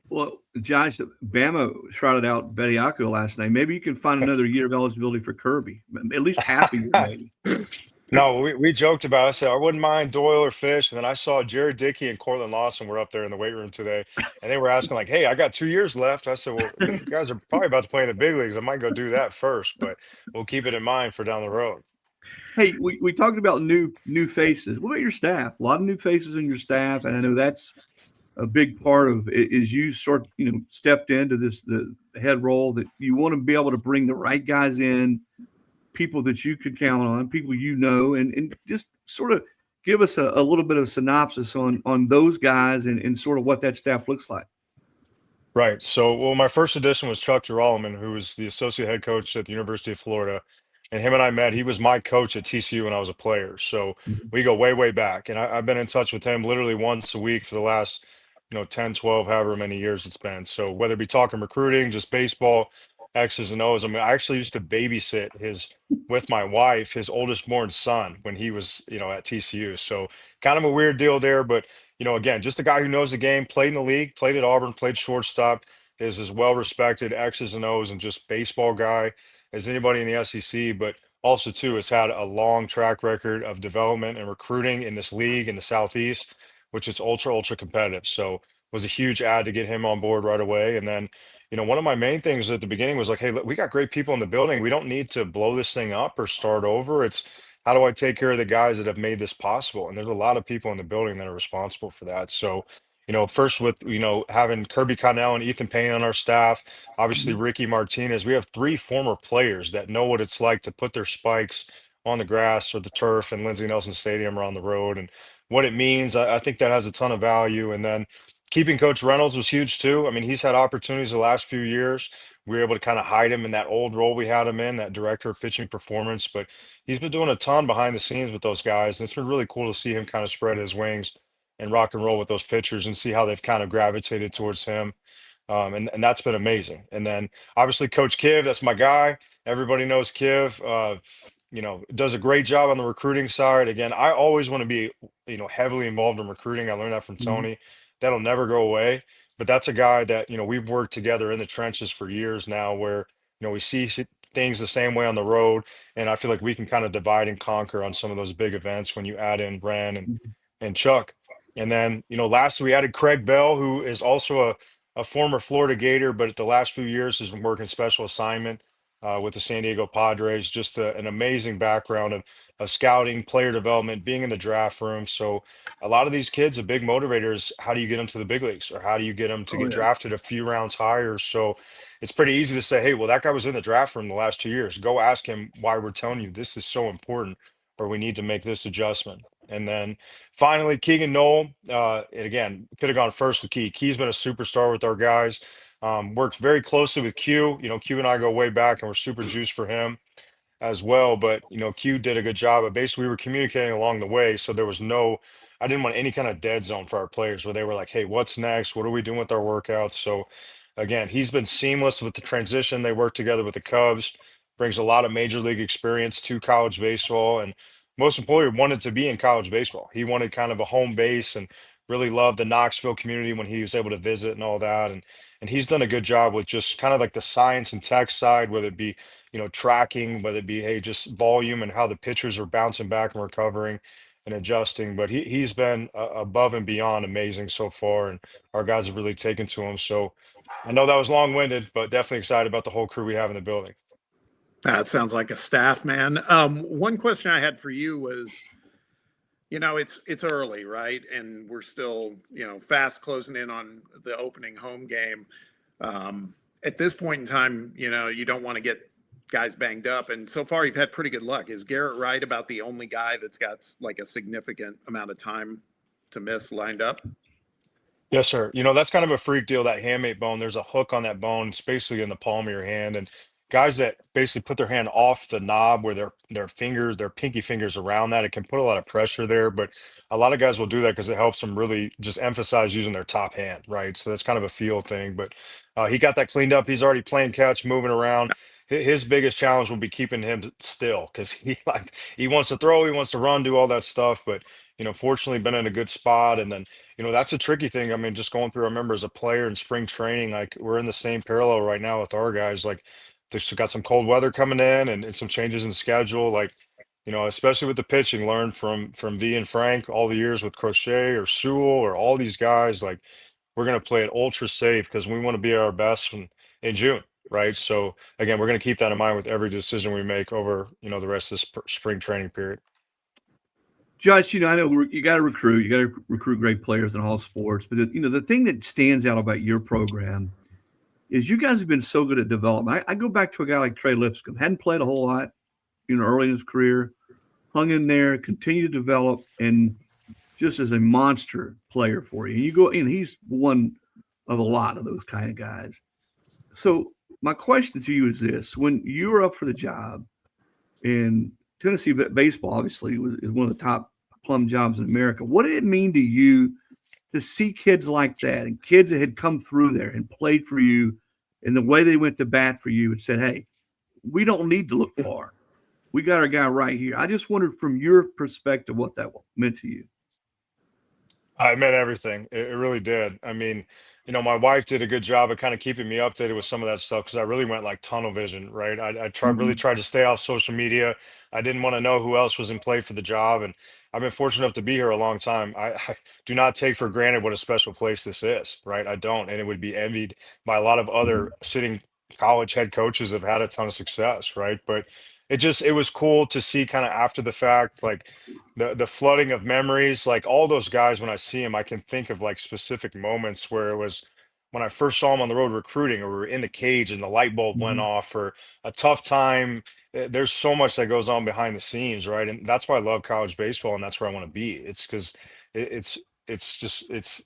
Well, Josh, Bama shouted out Bediako last night. Maybe you can find another year of eligibility for Kirby, at least half a year, maybe. No, we joked about it. I said I wouldn't mind Doyle or Fish. And then I saw Jared Dickey and Cortland Lawson were up there in the weight room today. And they were asking, like, hey, I got 2 years left. I said, well, you guys are probably about to play in the big leagues. I might go do that first, but we'll keep it in mind for down the road. Hey, we talked about new faces. What about your staff? A lot of new faces in your staff, and I know that's a big part of it is you stepped into the head role that you want to be able to bring the right guys in, people that you could count on, people and just sort of give us a little bit of synopsis on those guys and sort of what that staff looks like. Right. So, well, my first edition was Chuck Geralman, who was the associate head coach at the University of Florida. And him and I met. He was my coach at TCU when I was a player. So Mhm. we go way, way back. And I've been in touch with him literally once a week for the last, 10, 12, however many years it's been. So whether it be talking recruiting, just baseball, X's and O's. I mean, I actually used to babysit with my wife, his oldest born son when he was, at TCU. So kind of a weird deal there. But again, just a guy who knows the game, played in the league, played at Auburn, played shortstop, is as well respected X's and O's and just baseball guy as anybody in the SEC, but also too has had a long track record of development and recruiting in this league in the Southeast, which is ultra competitive. So was a huge add to get him on board right away. And then, one of my main things at the beginning was like, hey, look, we got great people in the building. We don't need to blow this thing up or start over. It's how do I take care of the guys that have made this possible? And there's a lot of people in the building that are responsible for that. So, first with, having Kirby Connell and Ethan Payne on our staff, obviously Mhm. Ricky Martinez, we have three former players that know what it's like to put their spikes on the grass or the turf in Lindsey Nelson Stadium or on the road and what it means. I think that has a ton of value. And then keeping Coach Reynolds was huge too. I mean, he's had opportunities the last few years. We were able to kind of hide him in that old role we had him in, that director of pitching performance, but he's been doing a ton behind the scenes with those guys. And it's been really cool to see him kind of spread his wings and rock and roll with those pitchers and see how they've kind of gravitated towards him. And that's been amazing. And then obviously Coach Kiv, that's my guy. Everybody knows Kiv. Does a great job on the recruiting side. Again, I always want to be, heavily involved in recruiting. I learned that from Mhm. Tony. That'll never go away. But that's a guy that, we've worked together in the trenches for years now where, we see things the same way on the road. And I feel like we can kind of divide and conquer on some of those big events when you add in Ren Mhm. and Chuck. And then, last we added Craig Bell, who is also a former Florida Gator, but at the last few years has been working special assignment with the San Diego Padres. Just an amazing background of scouting, player development, being in the draft room. So a lot of these kids, a big motivator is how do you get them to the big leagues or how do you get them to Oh get yeah. drafted a few rounds higher? So it's pretty easy to say, hey, well, that guy was in the draft room the last 2 years. Go ask him why we're telling you this is so important or we need to make this adjustment. And then finally, Keegan Knoll, and again, could have gone first with Key. Key's been a superstar with our guys. Works very closely with Q. Q and I go way back, and we're super juiced for him as well. But Q did a good job. But basically, we were communicating along the way, so there was I didn't want any kind of dead zone for our players where they were like, "Hey, what's next? What are we doing with our workouts?" So again, he's been seamless with the transition. They work together with the Cubs, brings a lot of major league experience to college baseball, and most importantly, wanted to be in college baseball. He wanted kind of a home base and really loved the Knoxville community when he was able to visit and all that. And he's done a good job with just kind of like the science and tech side, whether it be tracking, whether it be, hey, just volume and how the pitchers are bouncing back and recovering and adjusting. But he's been above and beyond amazing so far, and our guys have really taken to him. So I know that was long-winded, but definitely excited about the whole crew we have in the building. That sounds like a staff man. One question I had for you was, it's early, right? And we're still, fast closing in on the opening home game. At this point in time, you don't want to get guys banged up. And so far, you've had pretty good luck. Is Garrett right about the only guy that's got like a significant amount of time to miss lined up? Yes, sir. That's kind of a freak deal, that hamate bone. There's a hook on that bone. It's basically in the palm of your hand. And guys that basically put their hand off the knob where their fingers, their pinky fingers around that, it can put a lot of pressure there. But a lot of guys will do that because it helps them really just emphasize using their top hand, right? So that's kind of a feel thing. But he got that cleaned up. He's already playing catch, moving around. His biggest challenge will be keeping him still because he wants to throw, he wants to run, do all that stuff. But fortunately, been in a good spot. And then that's a tricky thing. I mean, just going through, I remember as a player in spring training, like we're in the same parallel right now with our guys. Like there's got some cold weather coming in and some changes in schedule. Like, especially with the pitching, learned from V and Frank all the years with Crochet or Sewell or all these guys. Like we're gonna play it ultra safe because we want to be our best in June. right? So again, we're going to keep that in mind with every decision we make over, the rest of this spring training period. Josh, I know you got to recruit. You got to recruit great players in all sports. But the thing that stands out about your program is you guys have been so good at development. I go back to a guy like Trey Lipscomb, hadn't played a whole lot, early in his career, hung in there, continued to develop, and just as a monster player for you. And you go, and he's one of a lot of those kind of guys. So my question to you is this: when you were up for the job, and Tennessee baseball obviously is one of the top plum jobs in America, what did it mean to you to see kids like that and kids that had come through there and played for you, and the way they went to bat for you and said, "Hey, we don't need to look far. We got our guy right here." I just wondered from your perspective what that meant to you. It meant everything. It really did. I mean, my wife did a good job of kind of keeping me updated with some of that stuff because I really went like tunnel vision, right? I really tried to stay off social media. I didn't want to know who else was in play for the job, and I've been fortunate enough to be here a long time. I do not take for granted what a special place this is, right? I don't, and it would be envied by a lot of other sitting college head coaches that have had a ton of success, right? But it was cool to see kind of after the fact, like the flooding of memories, like all those guys, when I see them, I can think of like specific moments where it was when I first saw them on the road recruiting, or we were in the cage and the light bulb went off, or a tough time. There's so much that goes on behind the scenes, right? And that's why I love college baseball, and that's where I want to be. It's because it's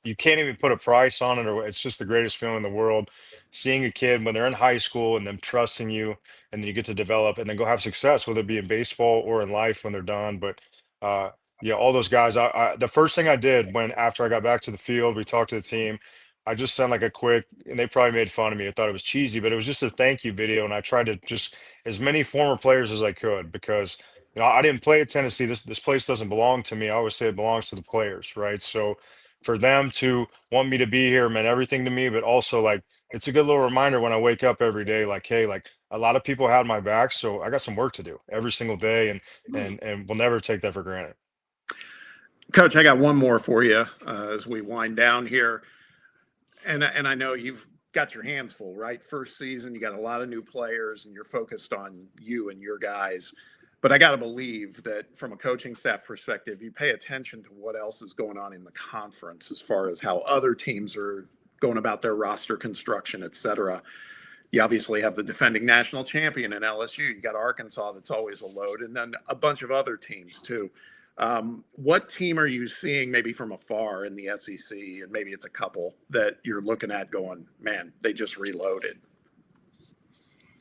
you can't even put a price on it, or it's just the greatest feeling in the world. Seeing a kid when they're in high school and them trusting you, and then you get to develop and then go have success, whether it be in baseball or in life when they're done. But uh, yeah, all those guys. The first thing I did when after I got back to the field, we talked to the team. I just sent like a quick, and they probably made fun of me. I thought it was cheesy, but it was just a thank you video, and I tried to just as many former players as I could because I didn't play at Tennessee. This place doesn't belong to me. I always say it belongs to the players, right? So for them to want me to be here meant everything to me, but also like it's a good little reminder when I wake up every day, like, hey, like a lot of people had my back, so I got some work to do every single day, and we'll never take that for granted. Coach, I got one more for you as we wind down here. And I know you've got your hands full, right? First season, you got a lot of new players and you're focused on you and your guys. But I got to believe that from a coaching staff perspective, you pay attention to what else is going on in the conference as far as how other teams are going about their roster construction, et cetera. You obviously have the defending national champion in LSU. You got Arkansas that's always a load, and then a bunch of other teams too. What team are you seeing maybe from afar in the SEC, and maybe it's a couple that you're looking at going, man, they just reloaded?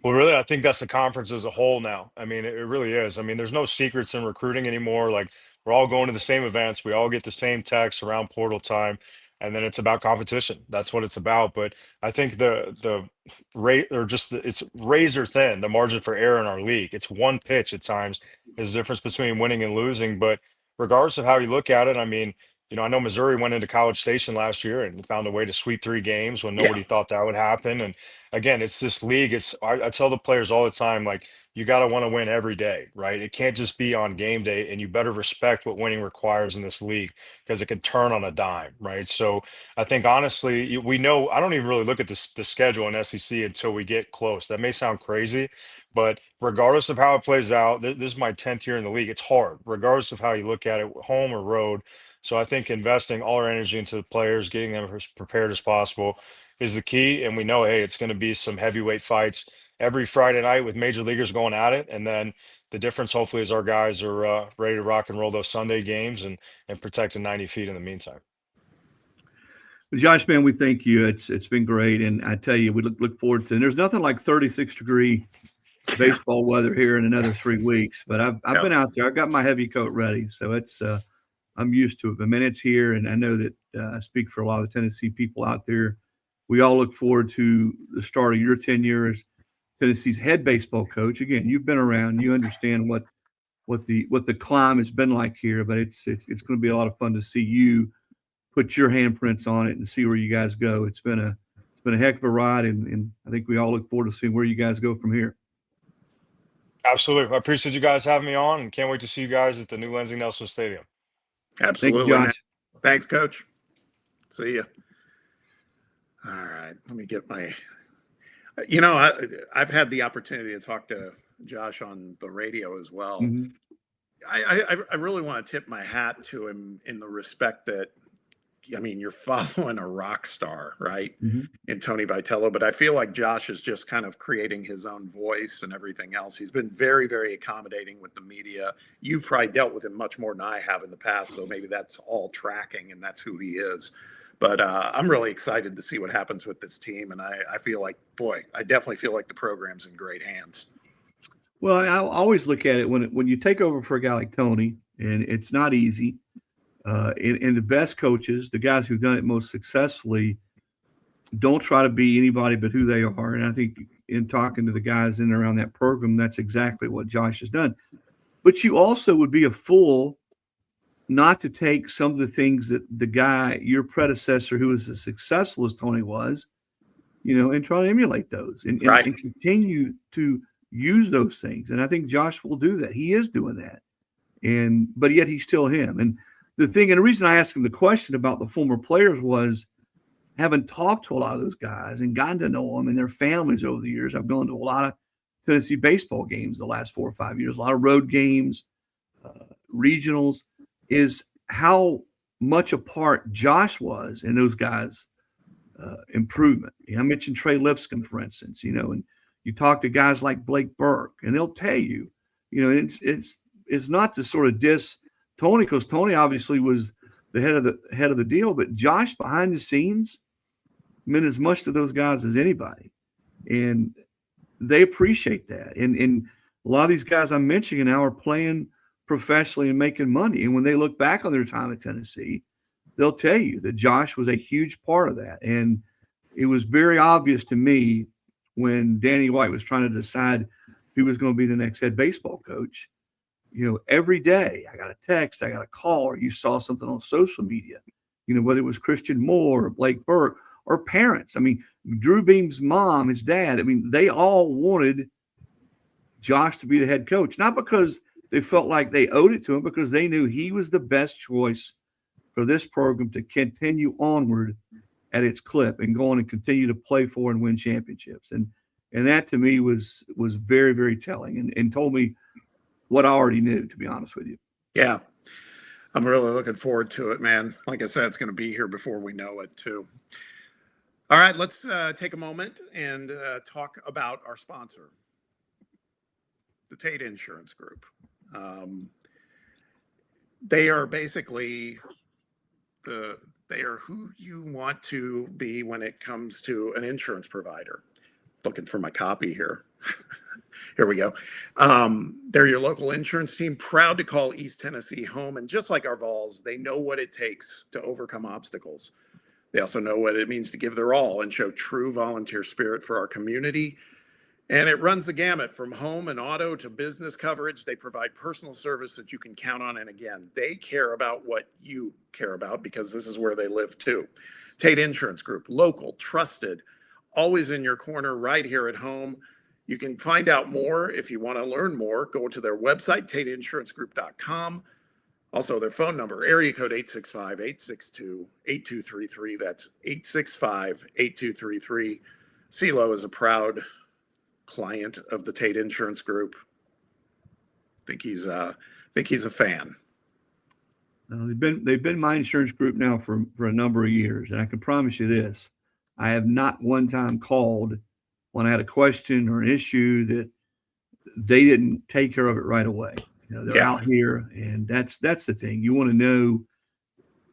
Well, really, I think that's the conference as a whole now. I mean, it really is. I mean, there's no secrets in recruiting anymore. Like we're all going to the same events. We all get the same texts around portal time, and then it's about competition. That's what it's about. But I think the rate or just it's razor thin the margin for error in our league. It's one pitch at times is the difference between winning and losing. But regardless of how you look at it, I mean, I know Missouri went into College Station last year and found a way to sweep 3 games when Yeah. nobody thought that would happen. And again, it's this league. I tell the players all the time, like you got to want to win every day, right? It can't just be on game day, and you better respect what winning requires in this league because it can turn on a dime, right? So I think honestly, we know. I don't even really look at the schedule in SEC until we get close. That may sound crazy, but regardless of how it plays out, this is my 10th year in the league. It's hard, regardless of how you look at it, home or road. So I think investing all our energy into the players, getting them as prepared as possible is the key. And we know, hey, it's going to be some heavyweight fights every Friday night with major leaguers going at it. And then the difference, hopefully, is our guys are ready to rock and roll those Sunday games and protecting 90 feet in the meantime. Well, Josh, man, we thank you. It's been great, and I tell you, we look forward to. And there's nothing like 36-degree baseball weather here in another 3 weeks. But I've been out there. I've got my heavy coat ready, so it's I'm used to it. But man, it's here, and I know that I speak for a lot of the Tennessee people out there. We all look forward to the start of your tenure as Tennessee's head baseball coach. Again, you've been around, you understand what the climb has been like here, but it's going to be a lot of fun to see you put your handprints on it and see where you guys go. It's been a heck of a ride, and I think we all look forward to seeing where you guys go from here. Absolutely. I appreciate you guys having me on, and can't wait to see you guys at the new Lindsey Nelson Stadium. Absolutely. Thank you, Josh. Thanks, Coach. See ya. All right. Let me get I've had the opportunity to talk to Josh on the radio as well. Mhm. I really want to tip my hat to him in the respect that, I mean, you're following a rock star, right? Mhm. In Tony Vitello, but I feel like Josh is just kind of creating his own voice and everything else. He's been very, very accommodating with the media. You've probably dealt with him much more than I have in the past, so maybe that's all tracking and that's who he is. But I'm really excited to see what happens with this team, and I feel like, boy, I definitely feel like the program's in great hands. Well, I always look at it when you take over for a guy like Tony, and it's not easy. And the best coaches, the guys who've done it most successfully, don't try to be anybody but who they are. And I think in talking to the guys in and around that program, that's exactly what Josh has done. But you also would be a fool not to take some of the things that the guy, your predecessor, who was as successful as Tony was, and try to emulate those and Right. continue to use those things. And I think Josh will do that. He is doing that. But yet he's still him. And the reason I asked him the question about the former players was, having talked to a lot of those guys and gotten to know them and their families over the years. I've gone to a lot of Tennessee baseball games the last 4 or 5 years, a lot of road games, regionals, is how much a part Josh was in those guys' improvement. I mentioned Trey Lipscomb, for instance, and you talk to guys like Blake Burke, and they'll tell you, it's not to sort of diss Tony, because Tony obviously was the head of the deal, but Josh behind the scenes meant as much to those guys as anybody, and they appreciate that. And a lot of these guys I'm mentioning now are playing professionally and making money, and when they look back on their time at Tennessee, they'll tell you that Josh was a huge part of that. And it was very obvious to me when Danny White was trying to decide who was going to be the next head baseball coach. Every day I got a text, I got a call, or you saw something on social media, whether it was Christian Moore or Blake Burke or parents. I mean, Drew Beam's mom, his dad, they all wanted Josh to be the head coach, not because they felt like they owed it to him, because they knew he was the best choice for this program to continue onward at its clip and go on and continue to play for and win championships. And that to me was very, very telling, and told me what I already knew, to be honest with you. Yeah. I'm really looking forward to it, man. Like I said, it's going to be here before we know it, too. All right, let's take a moment and talk about our sponsor, the Tate Insurance Group. They are basically they are who you want to be when it comes to an insurance provider. Looking for my copy here. Here we go. They're your local insurance team, proud to call East Tennessee home. And just like our Vols, they know what it takes to overcome obstacles. They also know what it means to give their all and show true volunteer spirit for our community. And it runs the gamut from home and auto to business coverage. They provide personal service that you can count on. And again, they care about what you care about, because this is where they live too. Tate Insurance Group, local, trusted, always in your corner, right here at home. You can find out more if you want to learn more. Go to their website, tateinsuranceGroup.com. Also, their phone number, area code 865-862-8233. That's 865-8233. CeeLo is a proud client of the Tate Insurance Group. Think he's a fan. They've been my insurance group now for a number of years, and I can promise you this: I have not one time called when I had a question or an issue that they didn't take care of it right away. They're out here, and that's the thing. You want to know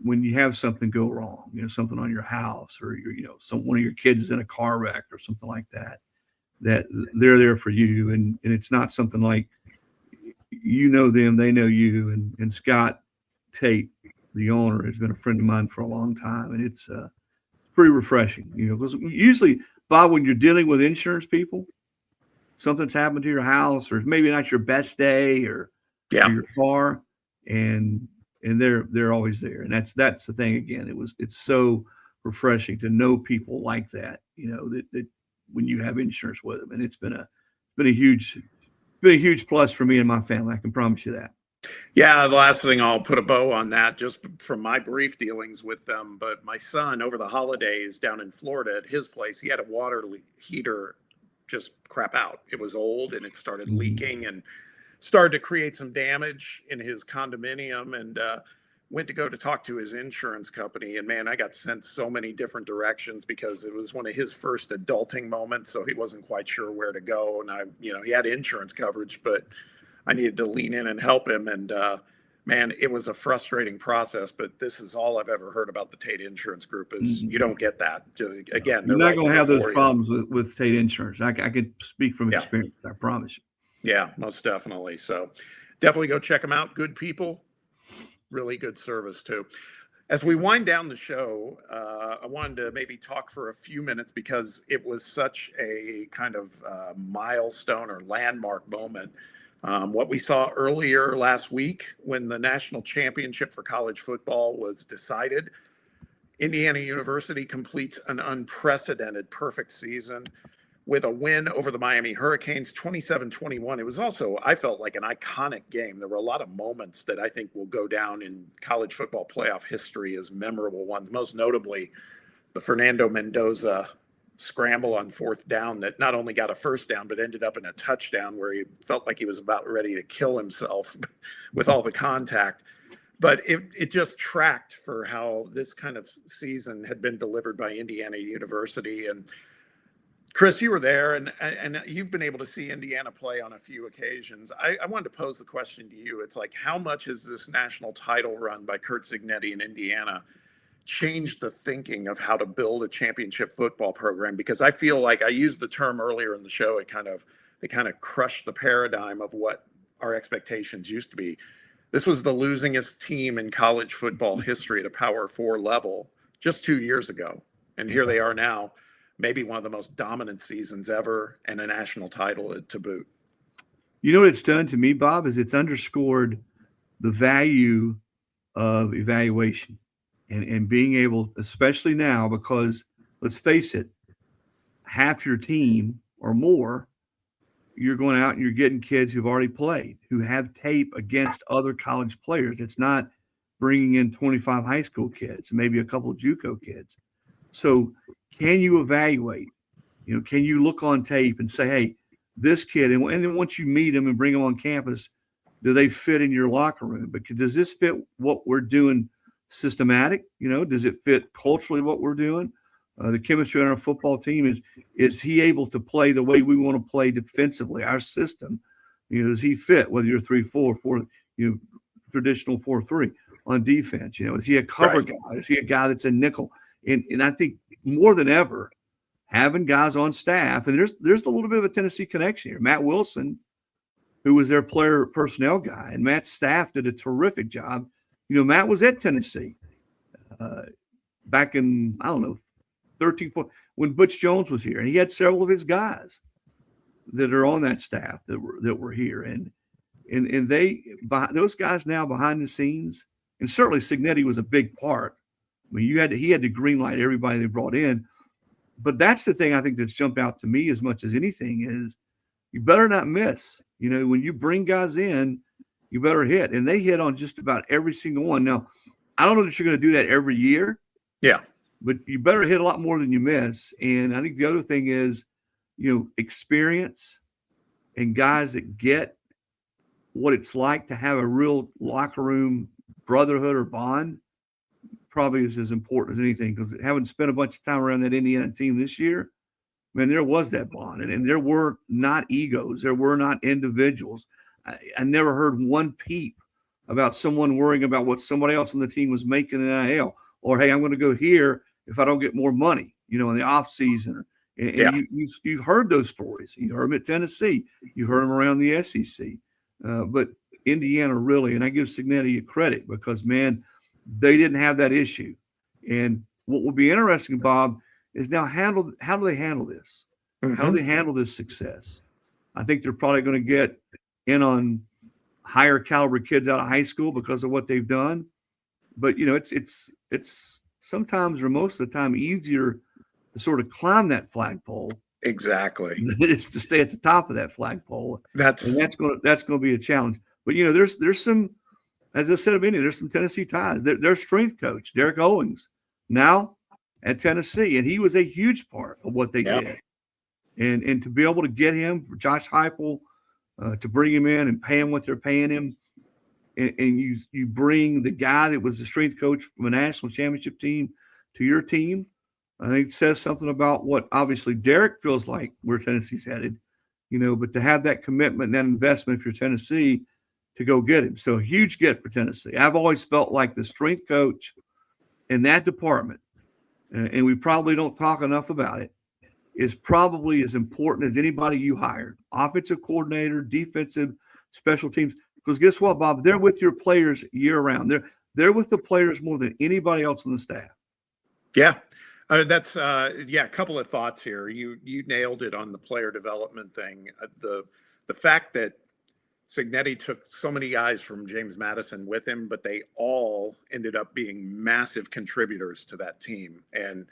when you have something go wrong, something on your house, or one of your kids is in a car wreck or something like that, that they're there for you. And it's not something like, them, they know you. And Scott Tate, the owner, has been a friend of mine for a long time. And it's pretty refreshing, because usually, Bob, when you're dealing with insurance people, something's happened to your house, or maybe not your best day, or your car, and they're always there. And that's the thing. Again, it's so refreshing to know people like that, that when you have insurance with them. And it's been a huge plus for me and my family. I can promise you that. Yeah, the last thing, I'll put a bow on that just from my brief dealings with them. But my son, over the holidays down in Florida at his place, he had a water heater just crap out. It was old and it started Mhm. leaking and started to create some damage in his condominium, and went to go to talk to his insurance company. And man, I got sent so many different directions because it was one of his first adulting moments. So he wasn't quite sure where to go. And he had insurance coverage, but I needed to lean in and help him. And man, it was a frustrating process, but this is all I've ever heard about the Tate Insurance Group is you don't get that. Just, again, You're they're not right going to there have those for you. problems with Tate Insurance. I can speak from Yeah. experience. I promise you. Yeah, most definitely. So definitely go check them out. Good people, really good service too. As we wind down the show, I wanted to maybe talk for a few minutes because it was such a kind of milestone or landmark moment. What we saw earlier last week when the national championship for college football was decided, Indiana University completes an unprecedented perfect season with a win over the Miami Hurricanes 27-21. It was also, I felt like an iconic game. There were a lot of moments that I think will go down in college football playoff history as memorable ones, most notably the Fernando Mendoza scramble on fourth down that not only got a first down, but ended up in a touchdown where he felt like he was about ready to kill himself with all the contact. But it just tracked for how this kind of season had been delivered by Indiana University. And Chris, you were there, and you've been able to see Indiana play on a few occasions. I wanted to pose the question to you. It's like, how much has this national title run by Curt Cignetti in Indiana changed the thinking of how to build a championship football program? Because I feel like I used the term earlier in the show. They kind of crushed the paradigm of what our expectations used to be. This was the losingest team in college football history at a Power 4 level just 2 years ago, and here they are now. Maybe one of the most dominant seasons ever and a national title to boot. You know what it's done to me, Bob, is it's underscored the value of evaluation and being able, especially now, because let's face it, half your team or more, you're going out and you're getting kids who've already played, who have tape against other college players. It's not bringing in 25 high school kids, maybe a couple of JUCO kids. So can you evaluate? Can you look on tape and say, hey, this kid, and then once you meet them and bring them on campus, do they fit in your locker room? But does this fit what we're doing systematic? Does it fit culturally what we're doing? The chemistry on our football team is he able to play the way we want to play defensively? Our system, does he fit? Whether you're 3-4, 4, traditional 4-3 on defense, is he a cover guy? Is he a guy that's a nickel? And I think more than ever, having guys on staff, and there's a little bit of a Tennessee connection here. Matt Wilson, who was their player personnel guy, and Matt's staff did a terrific job. Matt was at Tennessee back in, 13, 14, when Butch Jones was here, and he had several of his guys that are on that staff that were here, and those guys now behind the scenes, and certainly Cignetti was a big part. I mean, he had to green light everybody they brought in. But that's the thing I think that's jumped out to me as much as anything is you better not miss. When you bring guys in, you better hit. And they hit on just about every single one. Now, I don't know that you're going to do that every year. Yeah. But you better hit a lot more than you miss. And I think the other thing is, experience and guys that get what it's like to have a real locker room brotherhood or bond probably is as important as anything, because having spent a bunch of time around that Indiana team this year, man, there was that bond, and there were not egos, there were not individuals. I never heard one peep about someone worrying about what somebody else on the team was making in NIL, or hey, I'm going to go here if I don't get more money, in the off season. And you've heard those stories. You heard them at Tennessee, you heard them around the SEC, but Indiana really, and I give Cignetti credit because man, they didn't have that issue. And what will be interesting, Bob, is now how do they handle this? Mm-hmm. How do they handle this success? I think they're probably going to get in on higher caliber kids out of high school because of what they've done. But, it's sometimes or most of the time easier to sort of climb that flagpole. Exactly. Than it is to stay at the top of that flagpole. That's going to be a challenge. But, there's some, as I said a minute, there's some Tennessee ties. Their strength coach, Derek Owings, now at Tennessee, and he was a huge part of what they did. And to be able to get him, Josh Heupel, to bring him in and pay him what they're paying him, and you bring the guy that was the strength coach from a national championship team to your team, I think it says something about what obviously Derek feels like where Tennessee's headed, but to have that commitment and that investment for Tennessee to go get him. So a huge get for Tennessee. I've always felt like the strength coach in that department, and we probably don't talk enough about it, is probably as important as anybody you hired. Offensive coordinator, defensive, special teams. Because guess what, Bob? They're with your players year round. They're with the players more than anybody else on the staff. Yeah. That's a couple of thoughts here. You nailed it on the player development thing. The fact that Cignetti took so many guys from James Madison with him, but they all ended up being massive contributors to that team. And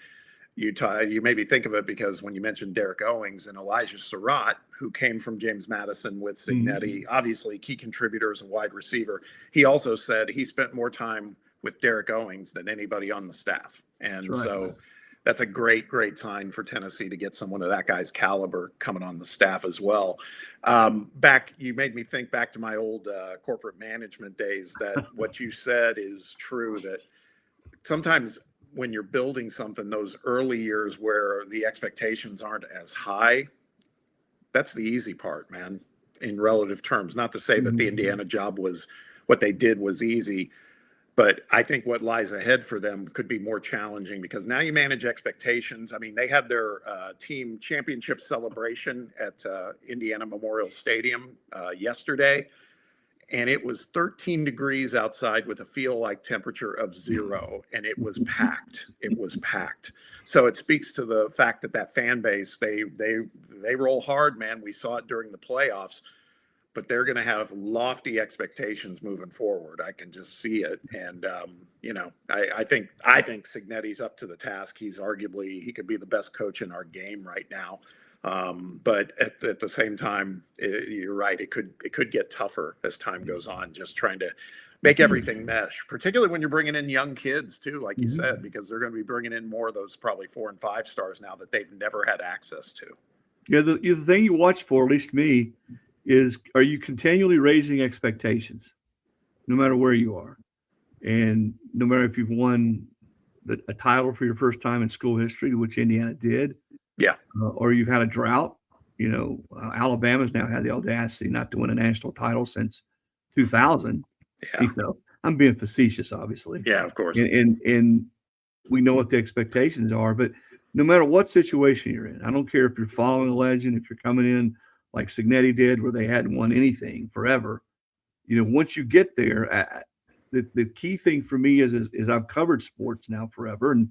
you made me think of it because when you mentioned Derek Owings and Elijah Surratt, who came from James Madison with Cignetti, obviously key contributor as a wide receiver. He also said he spent more time with Derek Owings than anybody on the staff. And that's a great, great sign for Tennessee to get someone of that guy's caliber coming on the staff as well. You made me think back to my old corporate management days, that what you said is true, that sometimes when you're building something, those early years where the expectations aren't as high, that's the easy part, man, in relative terms. Not to say that the Indiana job was what they did was easy, but I think what lies ahead for them could be more challenging because now you manage expectations. I mean, they had their team championship celebration at Indiana Memorial Stadium yesterday, and it was 13 degrees outside with a feel-like temperature of 0, and it was packed. It was packed. So it speaks to the fact that fan base, they roll hard, man. We saw it during the playoffs, but they're going to have lofty expectations moving forward. I can just see it. And, I think Cignetti's up to the task. He could be the best coach in our game right now. But at the same time, you're right. It could get tougher as time goes on, just trying to make everything mesh, particularly when you're bringing in young kids too, like you said, because they're going to be bringing in more of those probably 4 and 5 stars now that they've never had access to. Yeah. The thing you watch for, at least me, is are you continually raising expectations no matter where you are? And no matter if you've won a title for your first time in school history, which Indiana did, or you've had a drought. Alabama's now had the audacity not to win a national title since 2000. I'm being facetious, obviously. Yeah, of course. And we know what the expectations are, but no matter what situation you're in, I don't care if you're following a legend, if you're coming in like Cignetti did, where they hadn't won anything forever. Once you get there, the key thing for me is I've covered sports now forever and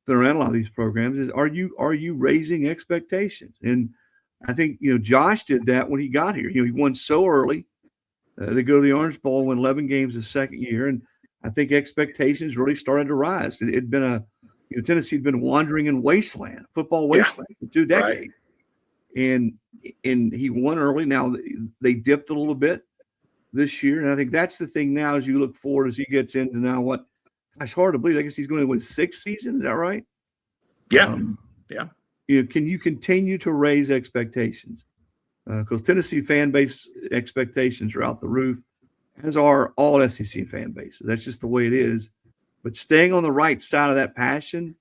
been around a lot of these programs, is are you raising expectations? And I think, Josh did that when he got here. He won so early. They go to the Orange Bowl, win 11 games his second year. And I think expectations really started to rise. It'd been Tennessee had been wandering in football wasteland for 2 decades. Right. And he won early. Now they dipped a little bit this year. And I think that's the thing now as you look forward, as he gets into now what, it's hard to believe. I guess he's going to win 6 seasons. Is that right? Yeah. Can you continue to raise expectations? Because Tennessee fan base expectations are out the roof, as are all SEC fan bases. That's just the way it is. But staying on the right side of that passion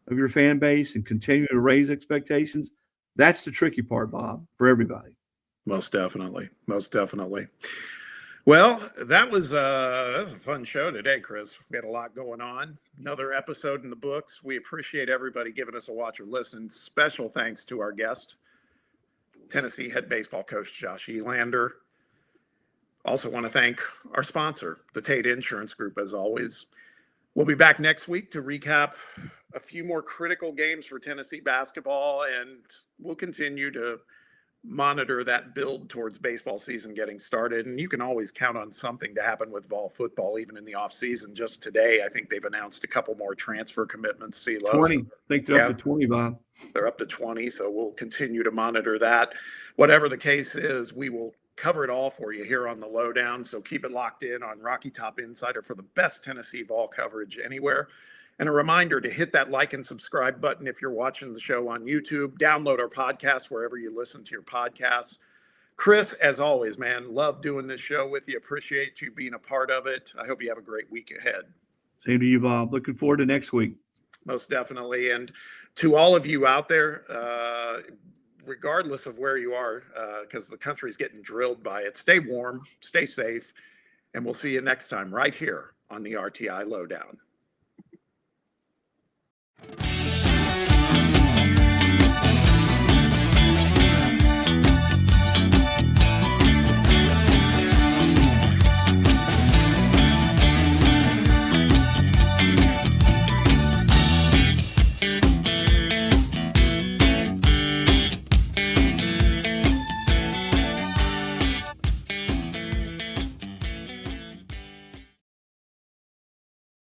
of your fan base and continue to raise expectations, that's the tricky part, Bob, for everybody. Most definitely. Well, that was a fun show today, Chris. We had a lot going on. Another episode in the books. We appreciate everybody giving us a watch or listen. Special thanks to our guest, Tennessee head baseball coach Josh Elander. Also want to thank our sponsor, the Tate Insurance Group, as always. We'll be back next week to recap a few more critical games for Tennessee basketball, and we'll continue to monitor that build towards baseball season getting started. And you can always count on something to happen with vol football, even in the off season. Just today, I think they've announced a couple more transfer commitments. 20. I think they're up to 20, Bob. They're up to 20. So we'll continue to monitor that. Whatever the case is, we will cover it all for you here on the Lowdown. So keep it locked in on Rocky Top Insider for the best Tennessee vol coverage anywhere. And a reminder to hit that like and subscribe button if you're watching the show on YouTube. Download our podcast wherever you listen to your podcasts. Chris, as always, man, love doing this show with you. Appreciate you being a part of it. I hope you have a great week ahead. Same to you, Bob. Looking forward to next week. Most definitely. And to all of you out there, regardless of where you are, because the country's getting drilled by it, stay warm, stay safe, and we'll see you next time right here on the RTI Lowdown.